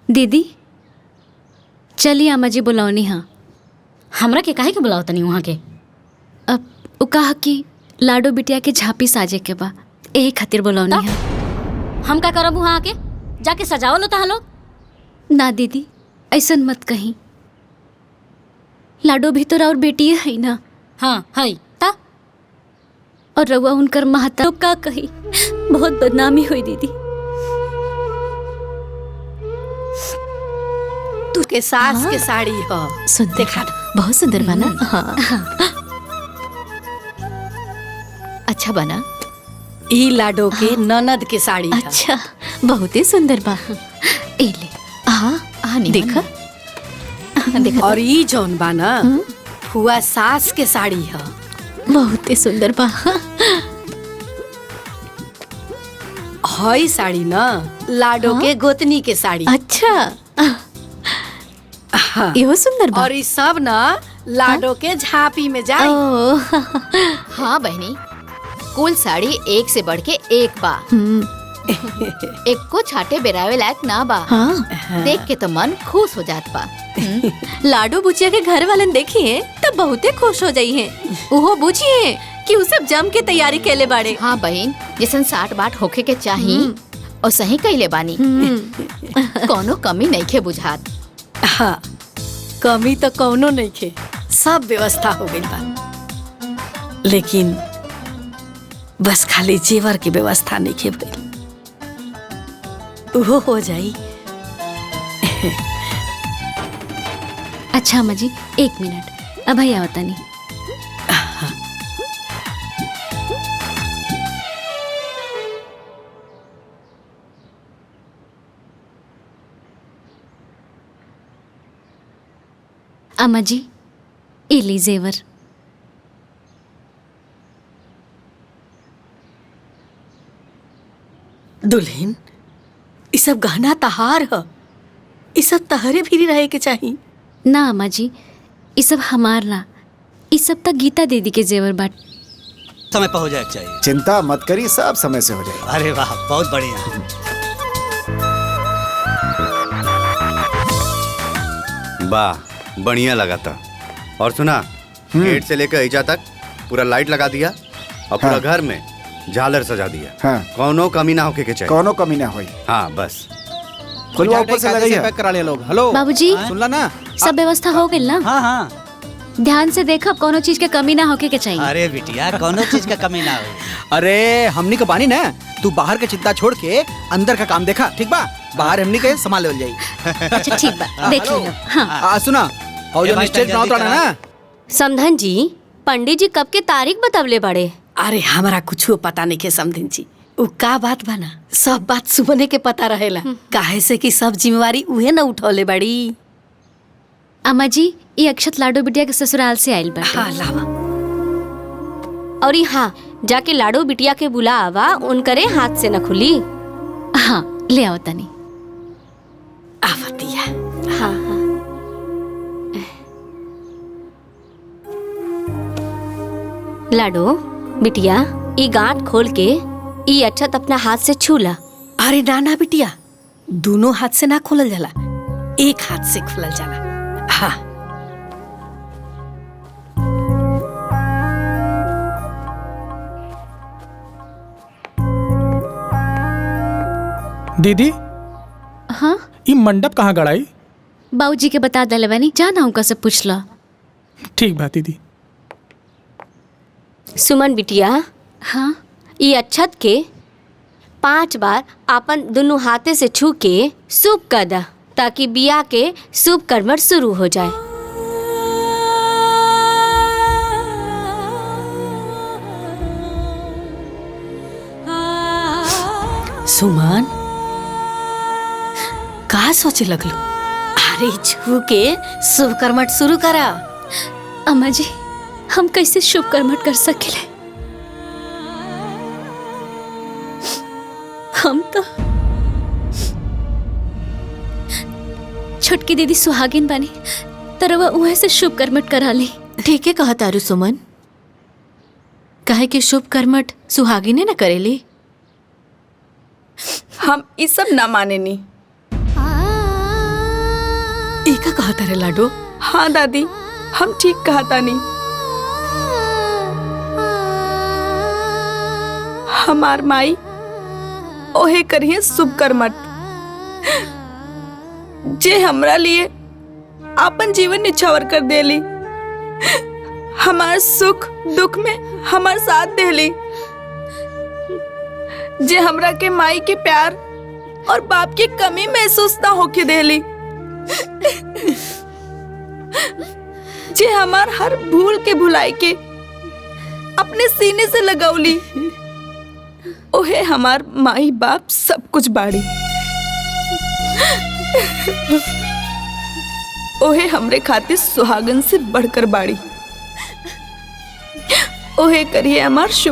दीदी चलिए, अम्मा जी बुलावनी। हाँ हमरा के काहे के बुलाओ तनी वहाँ के? अब वो कहा कि लाडो बिटिया के झांपी साजे के बा, यही खातिर बुलावनी है। हम का करब वहाँ के? जाके सजाओ लो तहा लोग। ना दीदी ऐसन मत कहीं, लाडो भी तो और बेटी है ना। हाँ है ता। और रउआ उनकर महता का कही, बहुत बदनामी हुई दीदी। तू के सास के साड़ी हो, सुंदर, देखा बहुत सुंदर बना। हाँ। अच्छा बना। ई लाडो के ननद के साड़ी है। अच्छा बहुत ही सुंदर बा। ए ले हाँ देखा। और ई जौन बा ना, फुआ सास के साड़ी है। बहुत ही सुंदर बा। हई साड़ी ना लाडो के गोतनी के साड़ी। अच्छा हाँ। इहो सुंदर बा। और ई सब ना लाडो के झांपी में जाई। हाँ बहनी, कुल साड़ी एक से बढ़ के एक बा। एक को छाटे बेरावे लायक ना बा। हाँ। देख के तो मन खुश हो जात बा। लाडो बुचिया के घर वाले देखिए तब बहुते खुश हो जाई हैं। वो बुझिए कि उ सब जम के तैयारी कैले बाड़े। हाँ बहन, जैसन 60 बाट होखे के चाही और सही कैले बानी। कोनो कमी नहीं खे बुझात। हाँ कमी तो कौनो नहीं खे, सब व्यवस्था हो गई बा। लेकिन बस खाली जेवर की व्यवस्था नहीं खे भइल, उहो हो जाई। अच्छा अम्मा जी, एक मिनट, अब भैया होता नहीं। अम्मा जी ये ली जेवर। दुल्हन ये सब गहना तहार है, ये सब तहरे भी रहे के चाहिए ना अम्मा जी, ये सब हमार ना, ये सब तक गीता दीदी के जेवर बाट। समय पर हो जाए चाहिए। चिंता मत करी, सब समय से हो जाएगा। अरे वाह बहुत बढ़िया। वाह बढ़िया लगा था। और सुना, गेट से लेकर ऐजा तक पूरा लाइट लगा दिया और पूरा घर में झालर सजा दिया। हाँ। कौनो कमी ना होके के चाहिए। कौनो कमी ना होई। हाँ बस। खुलवा ऊपर से लगाइए, पैक करा ले लोग। हेलो बाबूजी, सुनला ना? सब व्यवस्था हो गई ना? हाँ हाँ ध्यान से देखब, कोनो चीज के कमी ना होके के चाहिए। अरे बिटिया कोनो चीज का कमी ना हो। अरे हमनी का बानी ना, तू बाहर के चिंता छोड़ के अंदर का काम देखा, ठीक बा? बाहर हमनी के संभाल ले जाई। अच्छा ठीक बा, देख लियो। हाँ सुना, और जो निश्चय चुनाव तो ना समधन जी, पंडित जी कब के तारीख बतावले बड़े? अरे हमारा कुछ पता नहीं के समधिन जी, उ का बात बना, सब बात सुबह के पता रहेला। काहे से कि सब जिम्मेवारी उहे न उठौले बड़ी। अम्मा जी ये अक्षत लाडो बिटिया के ससुराल से आइल बाटे। हाँ लावा। और हाँ, जाके लाडो बिटिया के बुला आवा, उनकरे हाथ से न खुली। हाँ ले आओ तनी। आवतिया। हाँ हाँ। लाडो बिटिया, ई गांठ खोल के ई अक्षत अपना हाथ से छूला। अरे नाना बिटिया, दोनों हाथ से ना खोलल जाला, एक हाथ से खोलल जाला। हाँ दीदी हाँ ये मंडप कहाँ गड़ाई? बाबूजी के बता दले बानी, जाना उनका से पूछ ला। ठीक बात दीदी। सुमन बिटिया, हाँ ये अक्षत के 5 बार अपन दोनों हाथे से छू के शुभ कर दा, ताकि बिया के शुभ कर्म शुरू हो जाए। सुमन का सोचे लगलो? अरे छू के शुभ कर्म शुरू करा। अम्मा जी, हम कैसे शुभ कर्मठ कर सकेले? हम तो छोटकी दीदी सुहागिन बानी, तरवा उहे से शुभ कर्मठ करा ली। ठीक है कहा तारू सुमन, काहे के शुभ कर्मठ सुहागिने न करेली। हम ये सब ना माने नी। इका कहा तारे लाडो? हाँ दादी, हम ठीक कहा तानी। हमार माई ओहे करिए शुभ कर्मठ, जे हमरा लिए अपन जीवन निछावर कर देली, हमार सुख दुख में हमार साथ देली, जे हमरा के माई के प्यार और बाप की कमी महसूस ना होके देली, जे हमार हर भूल के भुलाई के अपने सीने से लगौली, ओहे हमार माई बाप सब कुछ बाड़ी। ओहे हमरे खातिर सुहागन से बढ़कर बाड़ी। ओहे करिए हमार शुभ